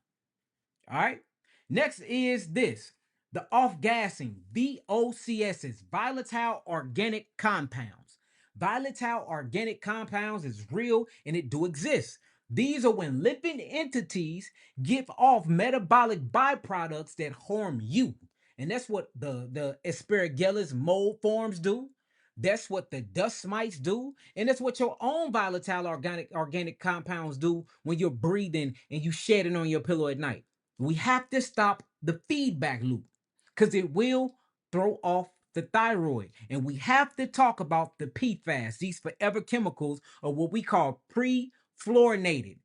All right. Next is this, the off-gassing, VOCSs, volatile organic compounds. Volatile organic compounds is real and it do exist. These are when living entities give off metabolic byproducts that harm you. And that's what the Aspergillus mold forms do. That's what the dust mites do. And that's what your own volatile organic compounds do when you're breathing and you shedding on your pillow at night. We have to stop the feedback loop because it will throw off the thyroid. And we have to talk about the PFAS, these forever chemicals, or what we call pre-fluorinated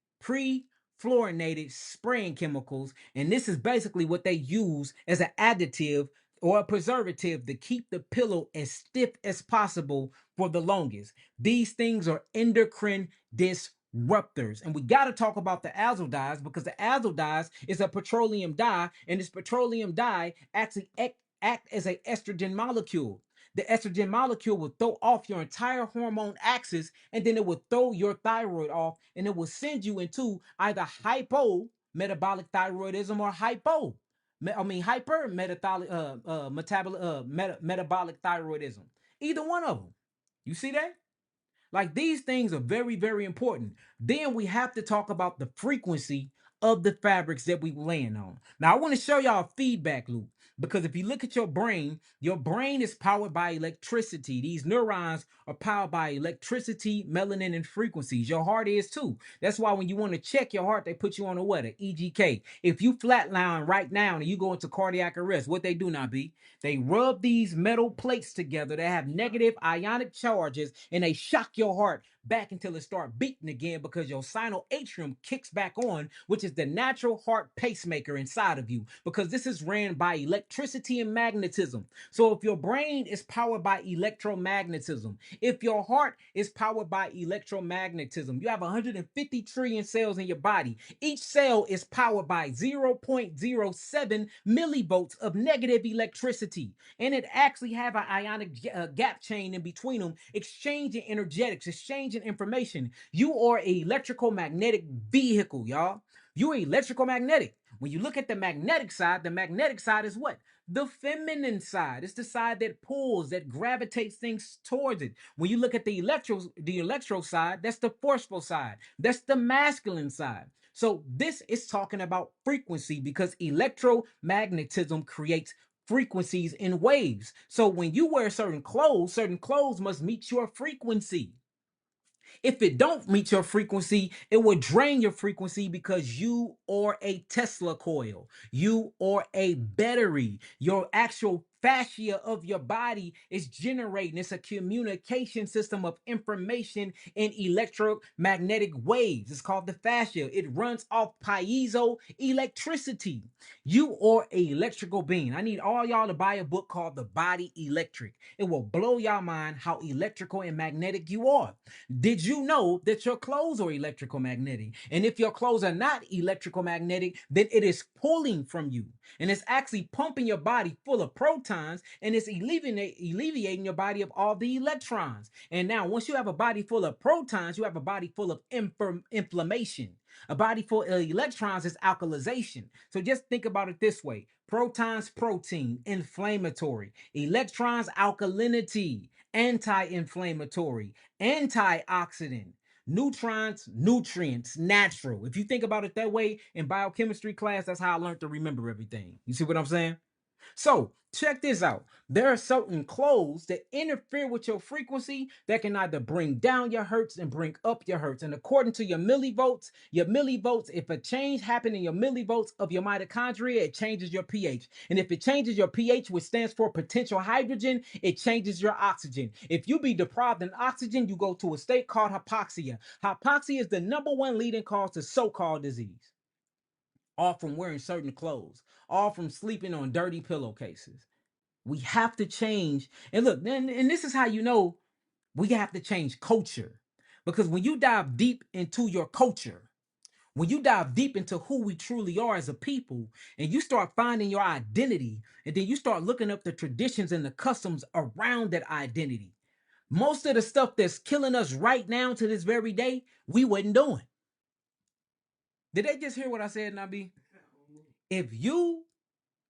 spraying chemicals. And this is basically what they use as an additive or a preservative to keep the pillow as stiff as possible for the longest. These things are endocrine disruptors. And we got to talk about the azo dyes, because the azo dyes is a petroleum dye, and this petroleum dye actually act as a estrogen molecule. The estrogen molecule will throw off your entire hormone axis, and then it will throw your thyroid off, and it will send you into either hypo metabolic thyroidism or hyper metabolic thyroidism. Either one of them. You see that? Like, these things are very, very important. Then we have to talk about the frequency of the fabrics that we laying on. Now, I want to show y'all a feedback loop, because if you look at your brain is powered by electricity. These neurons are powered by electricity, melanin, and frequencies. Your heart is too. That's why when you want to check your heart, they put you on a what? An EGK. If you flatline right now and you go into cardiac arrest, what they do now be, they rub these metal plates together that have negative ionic charges, and they shock your heart back until it starts beating again, because your sinus atrium kicks back on, which is the natural heart pacemaker inside of you, because this is ran by electricity and magnetism. So if your brain is powered by electromagnetism, if your heart is powered by electromagnetism, you have 150 trillion cells in your body. Each cell is powered by 0.07 millivolts of negative electricity, and it actually have an ionic gap chain in between them, exchanging energetics, exchanging information. You are an electrical magnetic vehicle, y'all. You're electrical magnetic. When you look at the magnetic side is what? The feminine side. It's the side that pulls, that gravitates things towards it. When you look at the electro side, that's the forceful side. That's the masculine side. So this is talking about frequency, because electromagnetism creates frequencies in waves. So when you wear certain clothes must meet your frequency. If it don't meet your frequency, it will drain your frequency, because you are a Tesla coil. You are a battery. Your actual fascia of your body is generating. It's a communication system of information in electromagnetic waves. It's called the fascia. It runs off piezo electricity. You are an electrical being. I need all y'all to buy a book called The Body Electric. It will blow your mind how electrical and magnetic you are. Did you know that your clothes are electrical magnetic? And if your clothes are not electrical magnetic, then it is pulling from you. And it's actually pumping your body full of protons, and it's alleviating your body of all the electrons. And now, once you have a body full of protons, you have a body full of inflammation. A body full of electrons is alkalization. So just think about it this way: protons, protein, inflammatory; electrons, alkalinity, anti-inflammatory, antioxidant; neutrons, nutrients, natural. If you think about it that way in biochemistry class, that's how I learned to remember everything. You see what I'm saying? So check this out. There are certain clothes that interfere with your frequency that can either bring down your hertz and bring up your hertz. And according to your millivolts, if a change happened in your millivolts of your mitochondria, it changes your pH. And if it changes your pH, which stands for potential hydrogen, it changes your oxygen. If you be deprived in oxygen, you go to a state called hypoxia. Hypoxia is the number one leading cause to so-called disease, all from wearing certain clothes, all from sleeping on dirty pillowcases. We have to change. And look, and this is how you know we have to change culture. Because when you dive deep into your culture, when you dive deep into who we truly are as a people, and you start finding your identity, and then you start looking up the traditions and the customs around that identity, most of the stuff that's killing us right now to this very day, we wasn't doing. Did they just hear what I said, Nabi? If you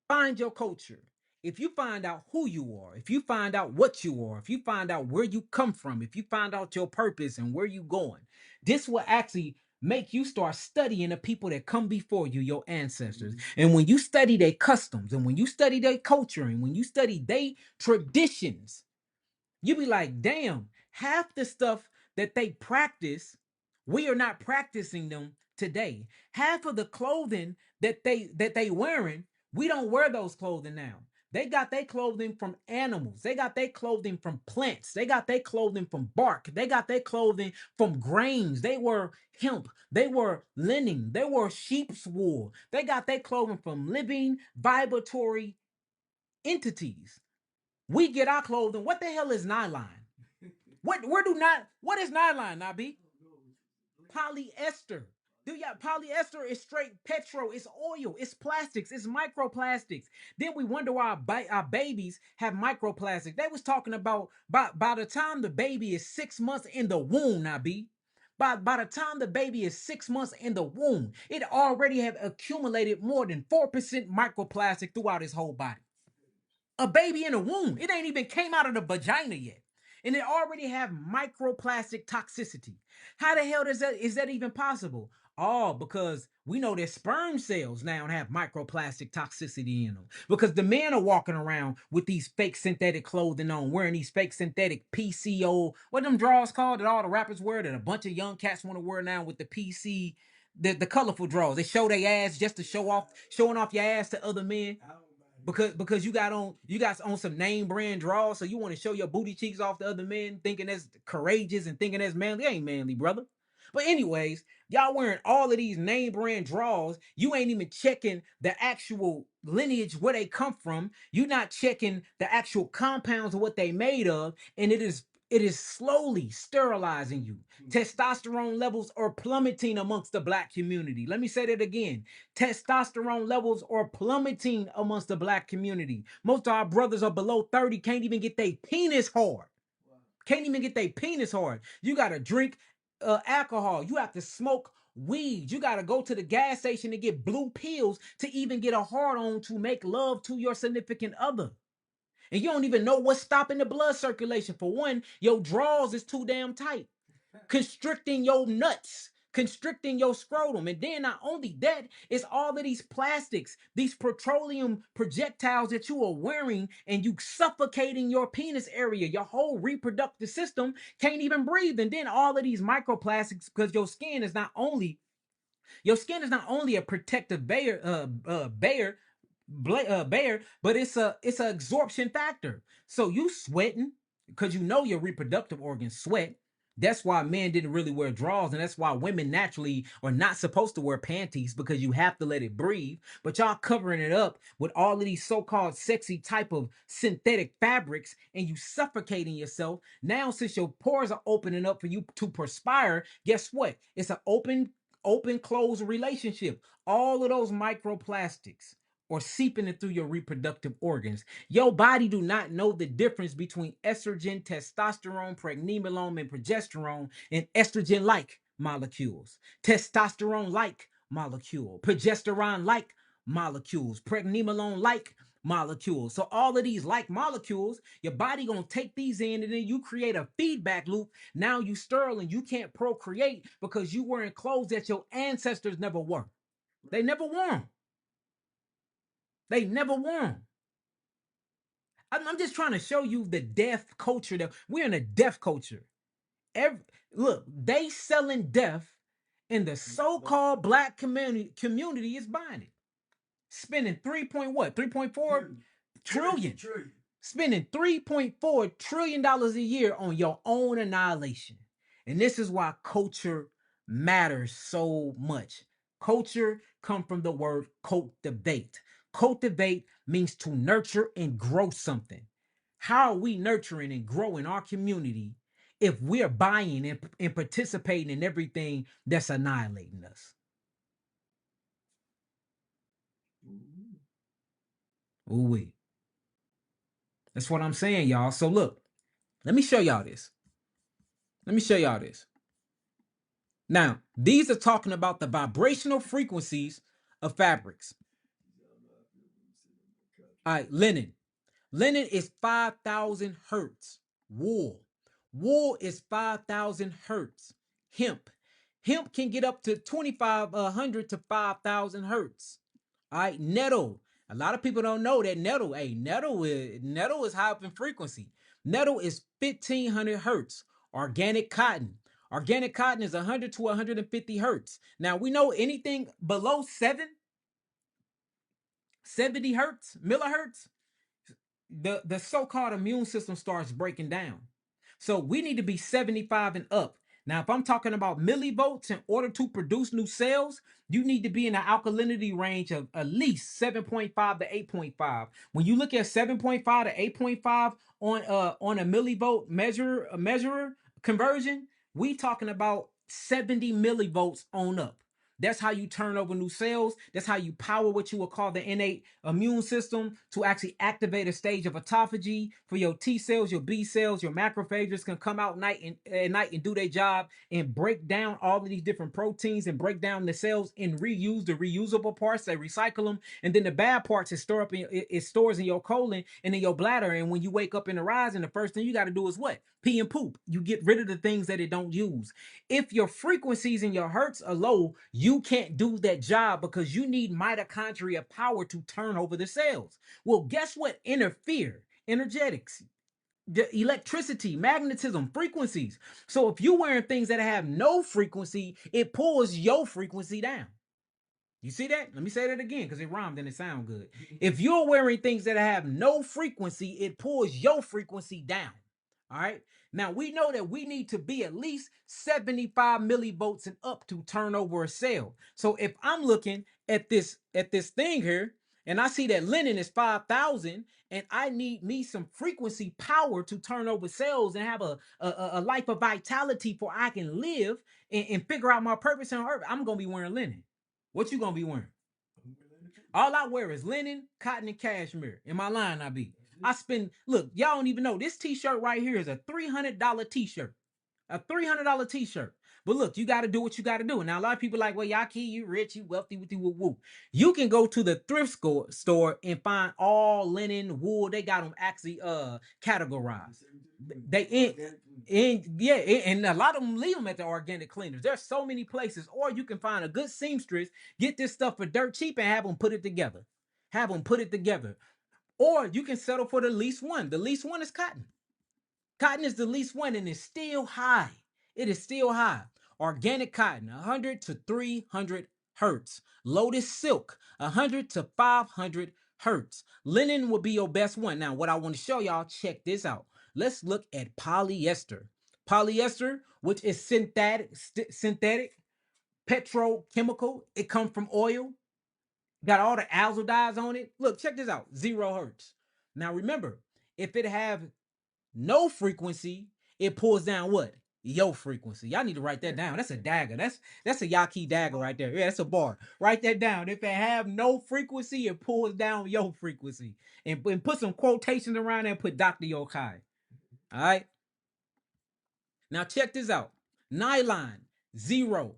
find your culture, if you find out who you are, if you find out what you are, if you find out where you come from, if you find out your purpose and where you going, this will actually make you start studying the people that come before you, your ancestors. And when you study their customs, and when you study their culture, and when you study their traditions, you be like, damn, half the stuff that they practice, we are not practicing them today. Half of the clothing that they wearing, we don't wear those clothing now. They got their clothing from animals. They got their clothing from plants. They got their clothing from bark. They got their clothing from grains. They were hemp. They were linen. They were sheep's wool. They got their clothing from living vibratory entities. We get our clothing. What the hell is nylon? What is nylon, Nabi? Polyester. Dude, yeah, polyester is straight petrol, it's oil, it's plastics, it's microplastics. Then we wonder why our babies have microplastics. They was talking about by the time the baby is 6 months in the womb, Nabi. By the time the baby is 6 months in the womb, it already have accumulated more than 4% microplastic throughout his whole body. A baby in a womb. It ain't even came out of the vagina yet. And it already have microplastic toxicity. How the hell is that even possible? Oh, because we know that sperm cells now have microplastic toxicity in them. Because the men are walking around with these fake synthetic clothing on, wearing these fake synthetic PCO, what them draws called that all the rappers wear, that a bunch of young cats want to wear now with the PC, the colorful draws. They show their ass just to showing off your ass to other men because you got on some name brand draws, so you want to show your booty cheeks off to other men, thinking that's courageous and thinking that's manly. It ain't manly, brother. But anyways, y'all wearing all of these name brand draws. You ain't even checking the actual lineage where they come from. You're not checking the actual compounds of what they made of, and it is slowly sterilizing you. Testosterone levels are plummeting amongst the black community. Let me say that again. Testosterone levels are plummeting amongst the black community. Most of our brothers are below 30, can't even get their penis hard. Can't even get their penis hard. You got to drink alcohol. You have to smoke weed. You got to go to the gas station to get blue pills to even get a hard on to make love to your significant other. And you don't even know what's stopping the blood circulation. For one, your drawers is too damn tight, constricting your nuts, constricting your scrotum. And then not only that, it's all of these plastics, these petroleum projectiles that you are wearing, and you suffocating your penis area. Your whole reproductive system can't even breathe. And then all of these microplastics, because your skin is not only a protective barrier, but it's a absorption factor. So you sweating because you know your reproductive organs sweat. That's why men didn't really wear drawers, and that's why women naturally are not supposed to wear panties, because you have to let it breathe. But y'all covering it up with all of these so-called sexy type of synthetic fabrics, and you suffocating yourself. Now, since your pores are opening up for you to perspire, guess what? It's an open closed relationship. All of those microplastics or seeping it through your reproductive organs. Your body do not know the difference between estrogen, testosterone, pregnenolone, and progesterone, and estrogen-like molecules, testosterone-like molecule, progesterone-like molecules, pregnenolone-like molecules. So all of these like molecules, your body gonna take these in, and then you create a feedback loop. Now you sterile and you can't procreate because you wearing clothes that your ancestors never wore. They never wore them. They never won. I'm just trying to show you the death culture that we're in a death culture. Every, look, they selling death, and the so-called black community is buying it. Spending 3.4 trillion. Spending $3.4 trillion a year on your own annihilation. And this is why culture matters so much. Culture comes from the word cultivate. Cultivate means to nurture and grow something. How are we nurturing and growing our community if we're buying and participating in everything that's annihilating us? Ooh wee. That's what I'm saying, y'all. So look, let me show y'all this. Let me show y'all this. Now, these are talking about the vibrational frequencies of fabrics. All right, linen. Linen is 5,000 hertz. Wool. Wool is 5,000 hertz. Hemp. Hemp can get up to 2,500 to 5,000 hertz. All right, nettle. A lot of people don't know that nettle. Hey, nettle is high up in frequency. Nettle is 1,500 hertz. Organic cotton. Organic cotton is 100 to 150 hertz. Now we know anything below 70 hertz, millihertz, the so-called immune system starts breaking down. So we need to be 75 and up. Now, if I'm talking about millivolts, in order to produce new cells, you need to be in an alkalinity range of at least 7.5 to 8.5. When you look at 7.5 to 8.5 on a millivolt measurer conversion, we talking about 70 millivolts on up. That's how you turn over new cells. That's how you power what you would call the innate immune system to actually activate a stage of autophagy for your T cells, your B cells, your macrophages can come out at night and do their job and break down all of these different proteins and break down the cells and reuse the reusable parts. They recycle them, and then the bad parts it stores in your colon and in your bladder. And when you wake up in the rising, the first thing you got to do is what? Pee and poop. You get rid of the things that it don't use. If your frequencies and your hertz are low, you can't do that job because you need mitochondria power to turn over the cells. Well, guess what? Interfere, energetics, the electricity, magnetism, frequencies. So if you're wearing things that have no frequency, it pulls your frequency down. You see that? Let me say that again because it rhymed and it sounds good. If you're wearing things that have no frequency, it pulls your frequency down. All right. Now we know that we need to be at least 75 millivolts and up to turn over a cell. So if I'm looking at this thing here, and I see that linen is 5,000, and I need me some frequency power to turn over cells and have a life of vitality for I can live and figure out my purpose on earth, I'm gonna be wearing linen. What you gonna be wearing? All I wear is linen, cotton, and cashmere. In my line, I be. I spend, look, y'all don't even know. This t-shirt right here is a $300 t-shirt. A $300 t-shirt. But look, you got to do what you got to do. Now, a lot of people are like, well, Yahki, you rich, you wealthy, woo, woo. You can go to the thrift store and find all linen, wool. They got them actually categorized. And a lot of them leave them at the organic cleaners. There's so many places. Or you can find a good seamstress, get this stuff for dirt cheap, and have them put it together. Have them put it together. Or you can settle for the least one. The least one is cotton. Cotton is the least one and it's still high. It is still high. Organic cotton, 100 to 300 hertz. Lotus silk, 100 to 500 hertz. Linen will be your best one. Now, what I want to show y'all, check this out. Let's look at polyester. Polyester, which is synthetic, petrochemical. It comes from oil. Got all the azo dyes on it. Look, check this out. 0 hertz. Now, remember, if it have no frequency, it pulls down what? Your frequency. Y'all need to write that down. That's a dagger. That's a Yahki dagger right there. Yeah, that's a bar. Write that down. If it have no frequency, it pulls down your frequency. And put some quotations around there and put Dr. Yokai. All right. Now check this out. Nylon, 0.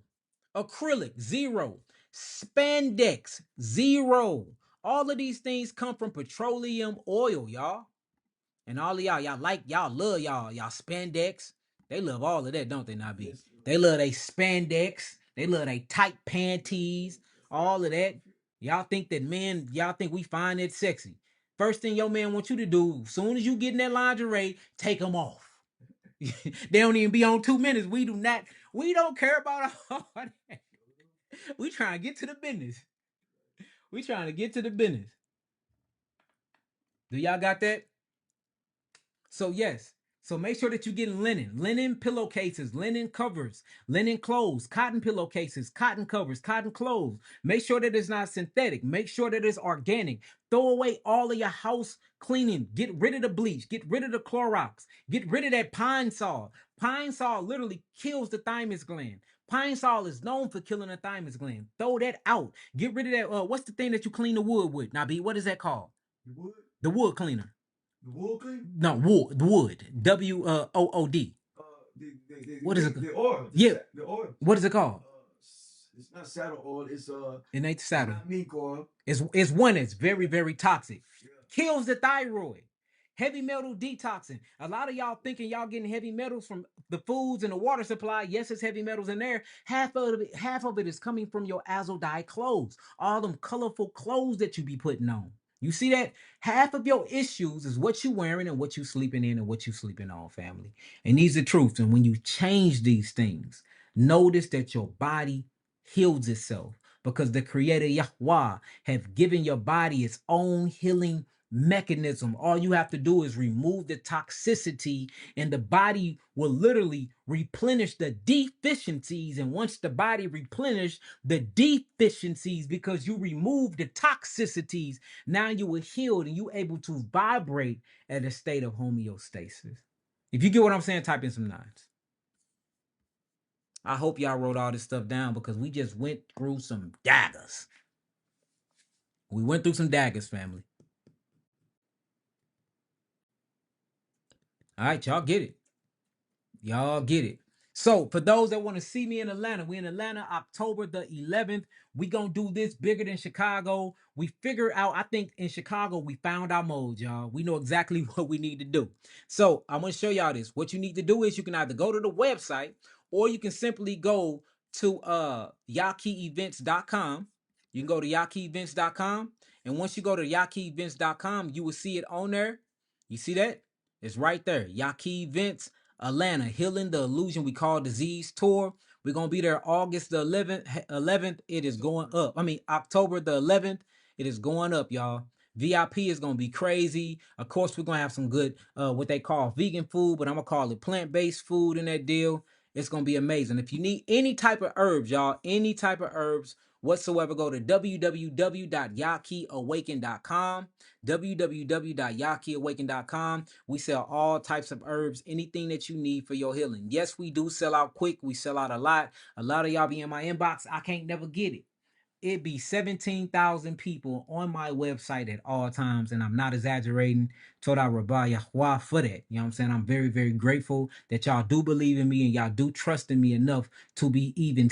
Acrylic, 0. Spandex, 0. All of these things come from petroleum oil, y'all. And all of y'all love y'all spandex. They love all of that, don't they, not be? They love they spandex. They love they tight panties. All of that. Y'all think we find it sexy. First thing your man wants you to do, as soon as you get in that lingerie, take them off. They don't even be on 2 minutes. We don't care about all that. We trying to get to the business. We trying to get to the business. Do y'all got that? So yes. So make sure that you're getting linen pillowcases, linen covers, linen clothes, cotton pillowcases, cotton covers, cotton clothes. Make sure that it's not synthetic. Make sure that it's organic. Throw away all of your house cleaning. Get rid of the bleach. Get rid of the Clorox. Get rid of that Pine Sol. Pine Sol literally kills the thymus gland. Pine Sol is known for killing the thymus gland. Throw that out. Get rid of that. What's the thing that you clean the wood with? Now, B, what is that called? The wood? The wood cleaner. The wood cleaner? No, wood. WOOD. What is it? The oil. Yeah. The oil. What is it called? It's not saddle oil. It's it ain't saddle. Not mink oil. It's one that's very, very toxic. Yeah. Kills the thyroid. Heavy metal detoxing. A lot of y'all thinking y'all getting heavy metals from the foods and the water supply. Yes, it's heavy metals in there. Half of it is coming from your azo dye clothes. All them colorful clothes that you be putting on. You see that? Half of your issues is what you wearing and what you sleeping in and what you sleeping on, family. And these are truths. And when you change these things, notice that your body heals itself because the creator Yahweh have given your body its own healing mechanism. All you have to do is remove the toxicity, and the body will literally replenish the deficiencies. And once the body replenish the deficiencies, because you remove the toxicities, now you are healed and you able to vibrate at a state of homeostasis. If you get what I'm saying, type in some nines. I hope y'all wrote all this stuff down because we just went through some daggers. We went through some daggers, family. All right, y'all get it. Y'all get it. So for those that want to see me in Atlanta, we in Atlanta, October the 11th. We gonna do this bigger than Chicago. We figure out, I think in Chicago, we found our mode, y'all. We know exactly what we need to do. So I'm gonna show y'all this. What you need to do is you can either go to the website or you can simply go to yakievents.com. You can go to yakievents.com. And once you go to yakievents.com, you will see it on there. You see that? It's right there. Yahki Events Atlanta, Healing the Illusion We Call Disease Tour. We're going to be there August the 11th. It is going up. October the 11th. It is going up, y'all. VIP is going to be crazy. Of course, we're going to have some good, what they call vegan food, but I'm going to call it plant-based food in that deal. It's going to be amazing. If you need any type of herbs, y'all, any type of herbs whatsoever, go to www.yakiawakened.com. www.yahkiawakened.com. We sell all types of herbs, anything that you need for your healing. Yes, we do sell out quick. We sell out a lot. A lot of y'all be in my inbox. I can't never get it. It be 17,000 people on my website at all times, and I'm not exaggerating. Toda Rabah Yahweh for that. You know what I'm saying? I'm very, very grateful that y'all do believe in me and y'all do trust in me enough to be even,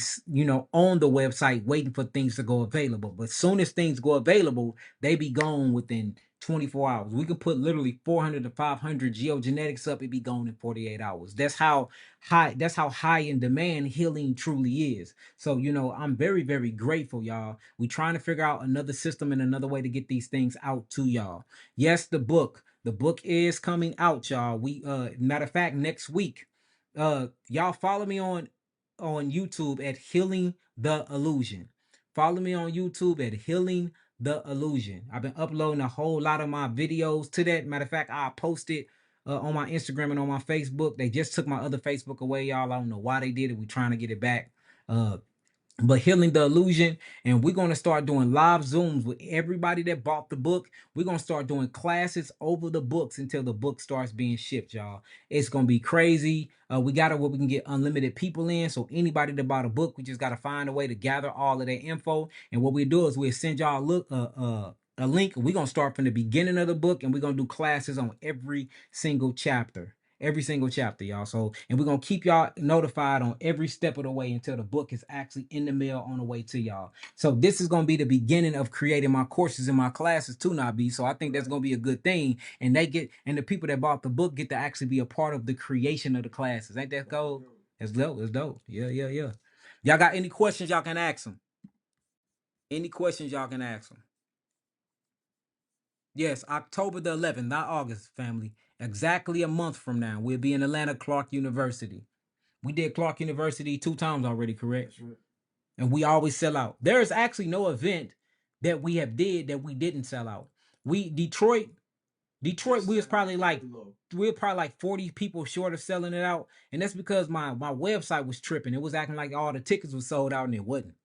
on the website waiting for things to go available. But soon as things go available, they be gone within 24 hours. We can put literally 400 to 500 geogenetics up. It be gone in 48 hours. That's how high in demand healing truly is. So, I'm very, very grateful, y'all. We trying to figure out another system and another way to get these things out to y'all. Yes, the book is coming out, y'all. We matter of fact, next week, y'all follow me on YouTube at Healing the Illusion. Follow me on YouTube at Healing the Illusion. I've been uploading a whole lot of my videos to that. Matter of fact, I posted on my Instagram and on my Facebook. They just took my other Facebook away, y'all. I don't know why they did it. We're trying to get it back. But Healing the Illusion, and we're going to start doing live Zooms with everybody that bought the book. We're going to start doing classes over the books until the book starts being shipped, y'all. It's going to be crazy. We got it where we can get unlimited people in. So anybody that bought a book, we just got to find a way to gather all of their info. And what we do is we'll send y'all a link. We're going to start from the beginning of the book, and we're going to do classes on every single chapter. Every single chapter, y'all. So, and we're gonna keep y'all notified on every step of the way until the book is actually in the mail on the way to y'all. So this is gonna be the beginning of creating my courses and my classes too, Nabi. So I think that's gonna be a good thing. And the people that bought the book get to actually be a part of the creation of the classes. Ain't that cool? That's dope. That's dope. Yeah. Y'all got any questions? Y'all can ask them. Any questions? Y'all can ask them. Yes, October the 11th, not August, family. Exactly a month from now, we'll be in Atlanta, Clark University. We did Clark University 2 times already, correct? That's right. And we always sell out. There is actually no event that we have did that we didn't sell out. Detroit, we were probably like 40 people short of selling it out. And that's because my website was tripping. It was acting like all the tickets were sold out and it wasn't.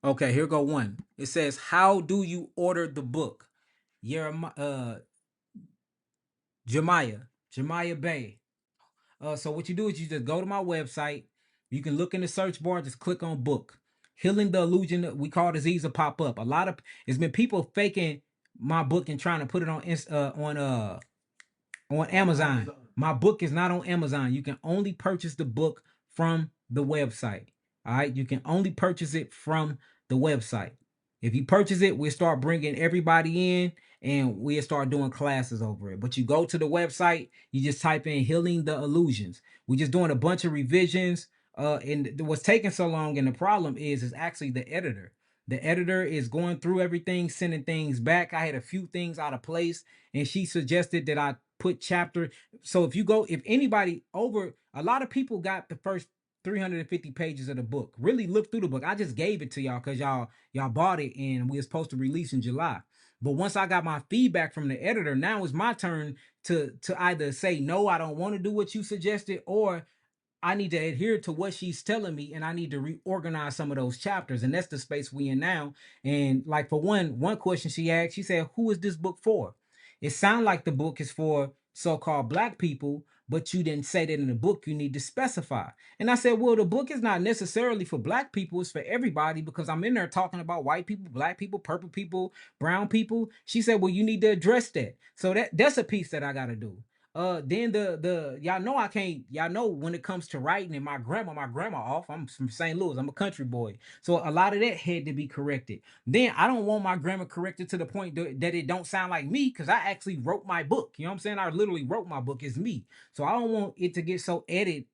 Okay, here go one. It says, how do you order the book? Jemiah Bay. So what you do is you just go to my website. You can look in the search bar, just click on book. Healing the Illusion we call disease will pop up. It's been people faking my book and trying to put it on Amazon. My book is not on Amazon. You can only purchase the book from the website. All right. You can only purchase it from the website. If you purchase it, we'll start bringing everybody in and we'll start doing classes over it. But you go to the website, you just type in Healing the Illusions. We're just doing a bunch of revisions. And what's taking so long, and the problem is actually the editor. The editor is going through everything, sending things back. I had a few things out of place, and she suggested that I put chapter. So if anybody over, a lot of people got the first 350 pages of the book. Really look through the book. I just gave it to y'all because y'all bought it and we were supposed to release in July. But once I got my feedback from the editor, now it's my turn to either say no, I don't want to do what you suggested, or I need to adhere to what she's telling me, and I need to reorganize some of those chapters. And that's the space we in now. And like for one question she asked, she said, "Who is this book for?" It sounds like the book is for so-called black people, but you didn't say that in the book. You need to specify. And I said, well, the book is not necessarily for black people. It's for everybody, because I'm in there talking about white people, black people, purple people, brown people. She said, well, you need to address that. So that's a piece that I got to do. Then the y'all know I can't, y'all know when it comes to writing, and my grandma off. I'm from St. Louis. I'm a country boy. So a lot of that had to be corrected. Then I don't want my grammar corrected to the point that it don't sound like me, because I actually wrote my book. You know what I'm saying? I literally wrote my book. It's me. So I don't want it to get so edited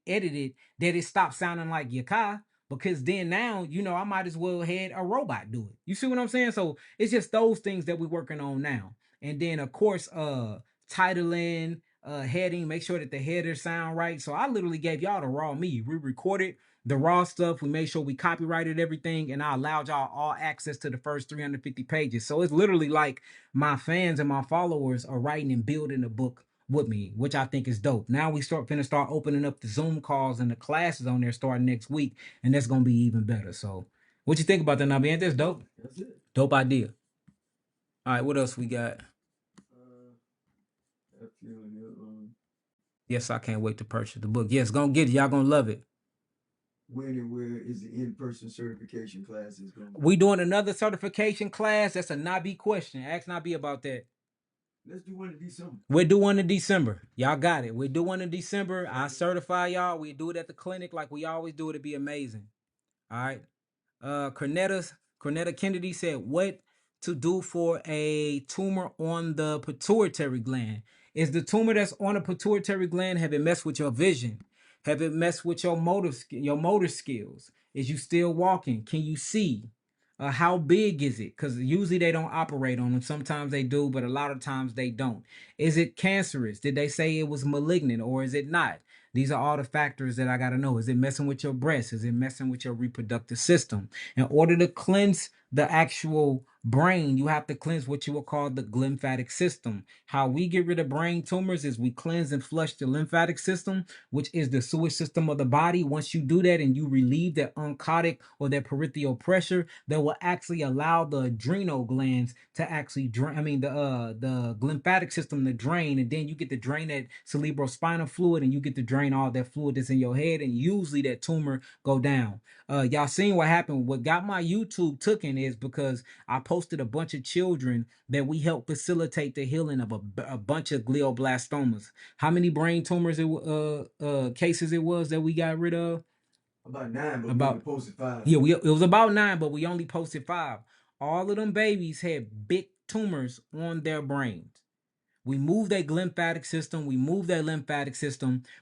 that it stops sounding like Yahki. Because then now, I might as well had a robot do it. You see what I'm saying? So it's just those things that we're working on now. And then of course, titling, heading, make sure that the headers sound right. So I literally gave y'all the raw me. We recorded the raw stuff. We made sure we copyrighted everything, and I allowed y'all all access to the first 350 pages. So it's literally like my fans and my followers are writing and building a book with me, which I think is dope. Now we finna start opening up the Zoom calls and the classes on there starting next week, and that's gonna be even better. So what you think about that, Nabi? Ain't this dope? That's it. Dope idea. All right, what else we got? That feeling, Yes, I can't wait to purchase the book. Yes, gonna get it. Y'all gonna love it. when and where is the in-person certification classes going? We doing another certification class. That's a Nabi question. Ask Nabi about that. Let's do one in December. We'll do one in December. Y'all got it. We'll do one in December. I certify y'all. We do it at the clinic like we always do. It'll be amazing. All right. Cornetta Kennedy said, what to do for a tumor on the pituitary gland? Is the tumor that's on the pituitary gland, have it messed with your vision? Have it messed with your motor skills? Is you still walking? Can you see? How big is it? Because usually they don't operate on them. Sometimes they do, but a lot of times they don't. Is it cancerous? Did they say it was malignant, or is it not? These are all the factors that I got to know. Is it messing with your breast? Is it messing with your reproductive system? In order to cleanse the actual brain, you have to cleanse what you will call the lymphatic system. How we get rid of brain tumors is we cleanse and flush the lymphatic system, which is the sewage system of the body. Once you do that and you relieve that oncotic or that peripheral pressure, that will actually allow the adrenal glands to actually drain. I mean, the lymphatic system to drain, and then you get to drain that cerebrospinal fluid, and you get to drain all that fluid that's in your head, and usually that tumor go down. Y'all seen what happened? What got my YouTube taken is because I posted a bunch of children that we helped facilitate the healing of a bunch of glioblastomas. How many brain tumors cases it was that we got rid of? About 9, but we About only posted 5. Yeah, it was about 9, but we only posted 5. All of them babies had big tumors on their brains. We moved their lymphatic system.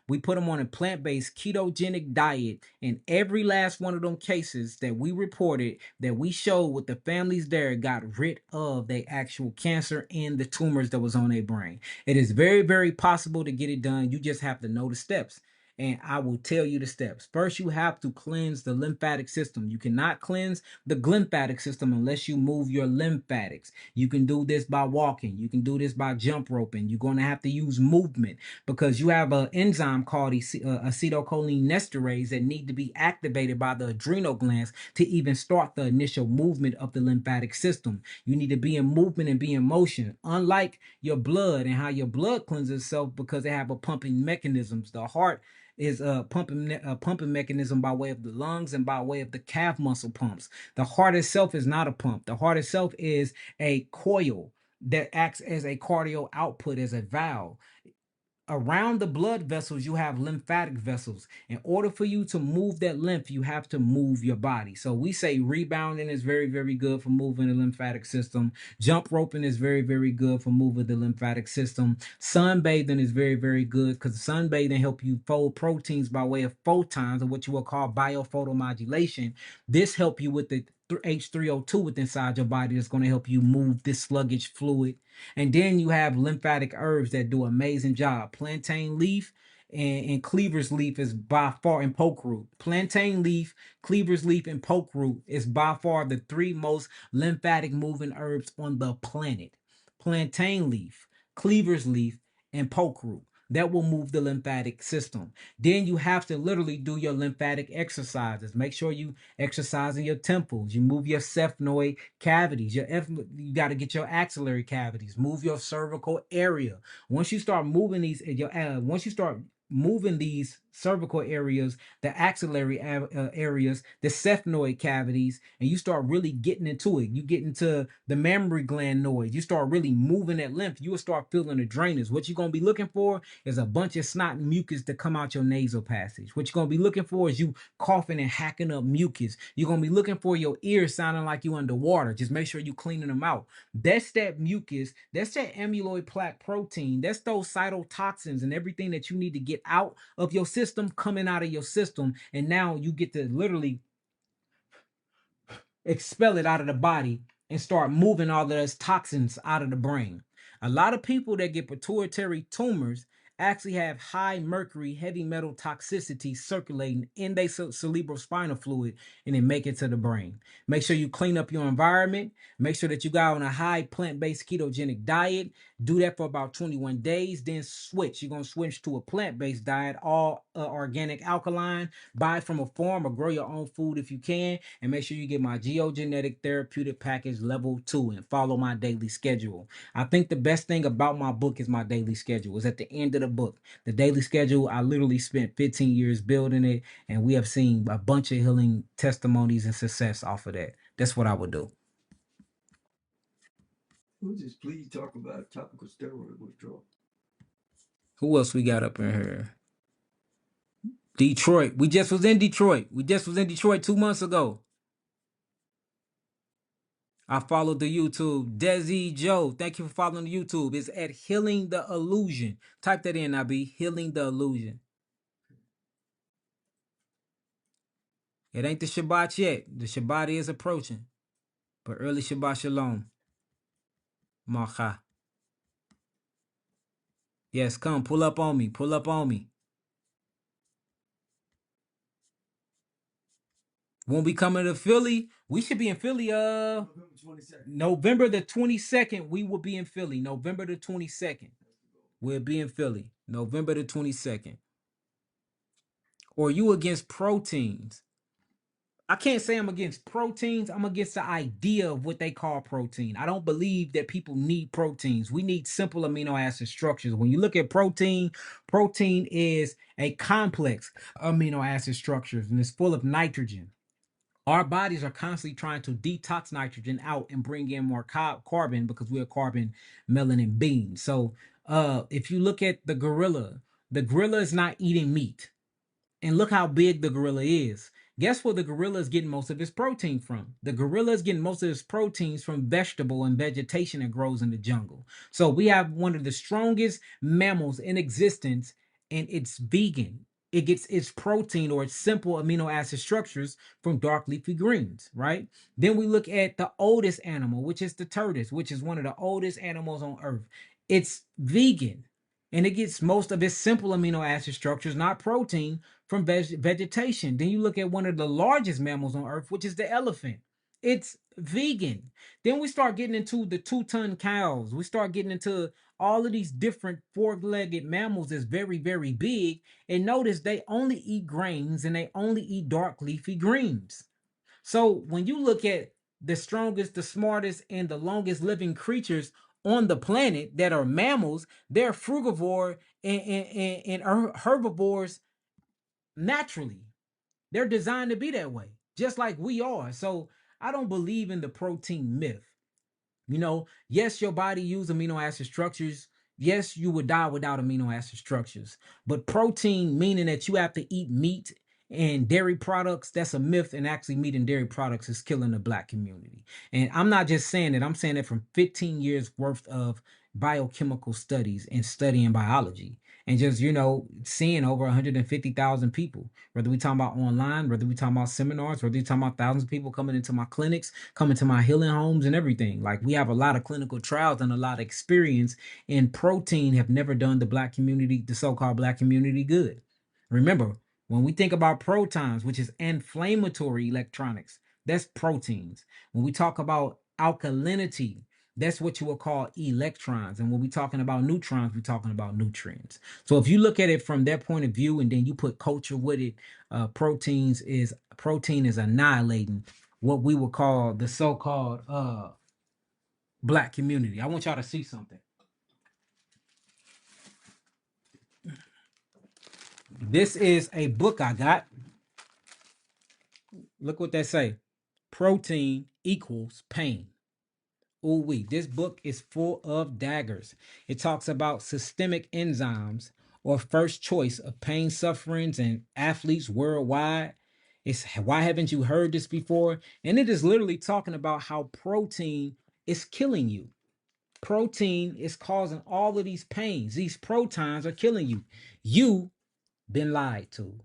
We put them on a plant-based ketogenic diet. And every last one of them cases that we reported, that we showed with the families there, got rid of their actual cancer and the tumors that was on their brain. It is very, very possible to get it done. You just have to know the steps. And I will tell you the steps. First, you have to cleanse the lymphatic system. You cannot cleanse the glymphatic system unless you move your lymphatics. You can do this by walking. You can do this by jump roping. You're going to have to use movement, because you have an enzyme called acetylcholinesterase that need to be activated by the adrenal glands to even start the initial movement of the lymphatic system. You need to be in movement and be in motion. Unlike your blood and how your blood cleanses itself, because they have a pumping mechanisms. The heart is a pumping mechanism by way of the lungs and by way of the calf muscle pumps. The heart itself is not a pump. The heart itself is a coil that acts as a cardio output, as a valve. Around the blood vessels, you have lymphatic vessels. In order for you to move that lymph, you have to move your body. So we say rebounding is very, very good for moving the lymphatic system. Jump roping is very, very good for moving the lymphatic system. Sunbathing is very, very good, because sunbathing help you fold proteins by way of photons, or what you will call biophotomodulation. This help you with the H3O2 within inside your body, that's going to help you move this sluggish fluid. And then you have lymphatic herbs that do an amazing job. Plantain leaf and cleaver's leaf is by far, and poke root. Plantain leaf, cleaver's leaf, and poke root is by far the three most lymphatic moving herbs on the planet. Plantain leaf, cleaver's leaf, and poke root. That will move the lymphatic system. Then you have to literally do your lymphatic exercises. Make sure you exercise in your temples. You move your sphenoid cavities. You got to get your axillary cavities. Move your cervical area. Once you start moving once you start moving these cervical areas, the axillary areas, the sphenoid cavities, and you start really getting into it. You get into the mammary gland noise. You start really moving that lymph. You will start feeling the drainage. What you're gonna be looking for is a bunch of snot and mucus to come out your nasal passage. What you're gonna be looking for is you coughing and hacking up mucus. You're gonna be looking for your ears sounding like you underwater. Just make sure you cleaning them out. That's that mucus. That's that amyloid plaque protein. That's those cytotoxins and everything that you need to get out of your system coming out of your system. And now you get to literally expel it out of the body and start moving all of those toxins out of the brain. A lot of people that get pituitary tumors actually have high mercury, heavy metal toxicity circulating in their cerebral spinal fluid, and then make it to the brain. Make sure you clean up your environment. Make sure that you got on a high plant-based ketogenic diet. Do that for about 21 days, then switch. You're going to switch to a plant-based diet, all organic alkaline. Buy from a farm or grow your own food if you can, and make sure you get my geogenetic therapeutic package level 2 and follow my daily schedule. I think the best thing about my book is my daily schedule. It's at the end of the book. The daily schedule, I literally spent 15 years building it, and we have seen a bunch of healing testimonies and success off of that. That's what I would do. We'll just please talk about topical steroid withdrawal. Who else we got up in here? Detroit. We just was in Detroit. 2 months ago. I followed the YouTube. Desi Joe, thank you for following the YouTube. It's at Healing the Illusion. Type that in, IB. Healing the Illusion. It ain't the Shabbat yet. The Shabbat is approaching. But early Shabbat Shalom. Macha. Yes, come. Pull up on me. Pull up on me. When we coming to Philly, we should be in Philly. November the 22nd, we will be in Philly. November the 22nd. We'll be in Philly. November the 22nd. Or you against proteins? I can't say I'm against proteins. I'm against the idea of what they call protein. I don't believe that people need proteins. We need simple amino acid structures. When you look at protein, protein is a complex amino acid structures, and it's full of nitrogen. Our bodies are constantly trying to detox nitrogen out and bring in more carbon because we're carbon melanin beings. So if you look at the gorilla is not eating meat. And look how big the gorilla is. Guess where the gorilla is getting most of its protein from? The gorilla is getting most of its proteins from vegetable and vegetation that grows in the jungle. So we have one of the strongest mammals in existence, and it's vegan. It gets its protein or its simple amino acid structures from dark leafy greens, right? Then we look at the oldest animal, which is the tortoise, which is one of the oldest animals on earth. It's vegan, and it gets most of its simple amino acid structures, not protein, from vegetation. Then you look at one of the largest mammals on earth, which is the elephant. It's vegan. Then we start getting into the 2-ton cows. We start getting into all of these different four-legged mammals that's very, very big. And notice they only eat grains and they only eat dark leafy greens. So when you look at the strongest, the smartest, and the longest living creatures on the planet that are mammals, they're frugivore and herbivores naturally. They're designed to be that way, just like we are. So I don't believe in the protein myth. Yes, your body uses amino acid structures. Yes, you would die without amino acid structures. But protein, meaning that you have to eat meat and dairy products, that's a myth. And actually, meat and dairy products is killing the Black community. And I'm not just saying it. I'm saying it from 15 years worth of biochemical studies and studying biology. and just, seeing over 150,000 people, whether we talking about online, whether we talking about seminars, whether we talking about thousands of people coming into my clinics, coming to my healing homes and everything. Like, we have a lot of clinical trials and a lot of experience, and protein have never done the black community, the so-called black community, good. Remember, when we think about protons, which is inflammatory electronics, that's proteins. When we talk about alkalinity, that's what you will call electrons. And when we're talking about neutrons, we're talking about nutrients. So if you look at it from that point of view, and then you put culture with it, protein is annihilating what we would call the so-called black community. I want y'all to see something. This is a book I got. Look what they say. Protein equals pain. Ooh wee. This book is full of daggers. It talks about systemic enzymes, or first choice of pain sufferings and athletes worldwide. It's why haven't you heard this before? And it is literally talking about how protein is killing you. Protein is causing all of these pains. These protons are killing you. You been lied to.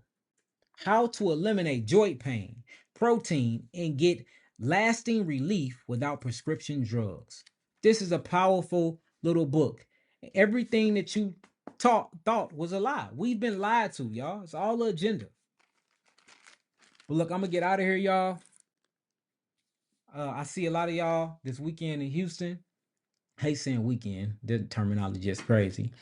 How to eliminate joint pain, protein, and get lasting relief without prescription drugs. This is a powerful little book. Everything that you thought was a lie. We've been lied to, y'all. It's all the agenda. But look, I'm gonna get out of here, y'all. I see a lot of y'all this weekend in Houston. I hate saying weekend. The terminology is crazy.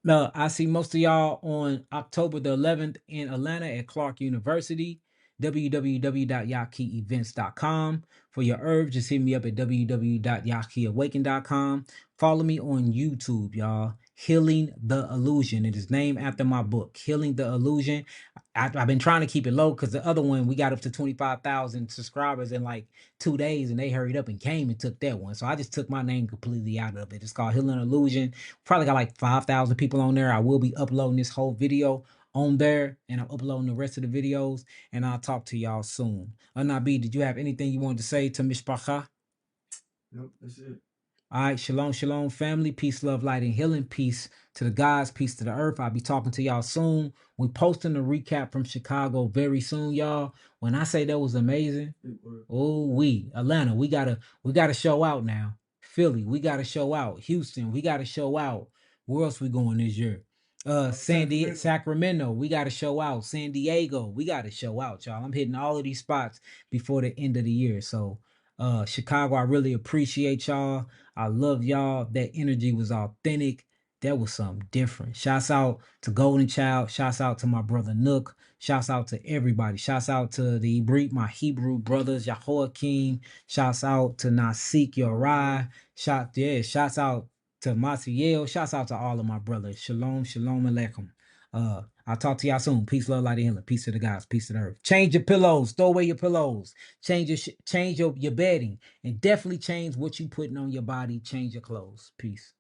No, I see most of y'all on October the 11th in Atlanta at Clark University. www.yakievents.com. For your herbs, just hit me up at www.yahkiawakened.com. Follow me on YouTube, y'all. Healing the Illusion. It is named after my book, Healing the Illusion. I've been trying to keep it low because the other one, we got up to 25,000 subscribers in like 2 days, and they hurried up and came and took that one. So I just took my name completely out of it. It's called Healing Illusion. Probably got like 5,000 people on there. I will be uploading this whole video on there, and I'm uploading the rest of the videos, and I'll talk to y'all soon. Nabi, did you have anything you wanted to say to Mishpacha? Nope, that's it. All right, shalom, shalom, family. Peace, love, light, and healing. Peace to the gods, peace to the earth. I'll be talking to y'all soon. We posting a recap from Chicago very soon, y'all. When I say that was amazing, oh, Atlanta, we gotta show out now. Philly, we gotta show out. Houston, we gotta show out. Where else we going this year? Sacramento, we gotta show out. San Diego, we gotta show out, y'all. I'm hitting all of these spots before the end of the year. So Chicago, I really appreciate y'all. I love y'all. That energy was authentic. That was something different. Shouts out to Golden Child. Shouts out to my brother Nook. Shouts out to everybody. Shouts out to my Hebrew brothers, Yahoakim. Shouts out to Nasik Yorai. Shouts out to Masiel. Shouts out to all of my brothers. Shalom, shalom, aleichem. I'll talk to y'all soon. Peace, love, light, and healing. Peace to the guys. Peace to the earth. Change your pillows. Throw away your pillows. Change your bedding, and definitely change what you putting on your body. Change your clothes. Peace.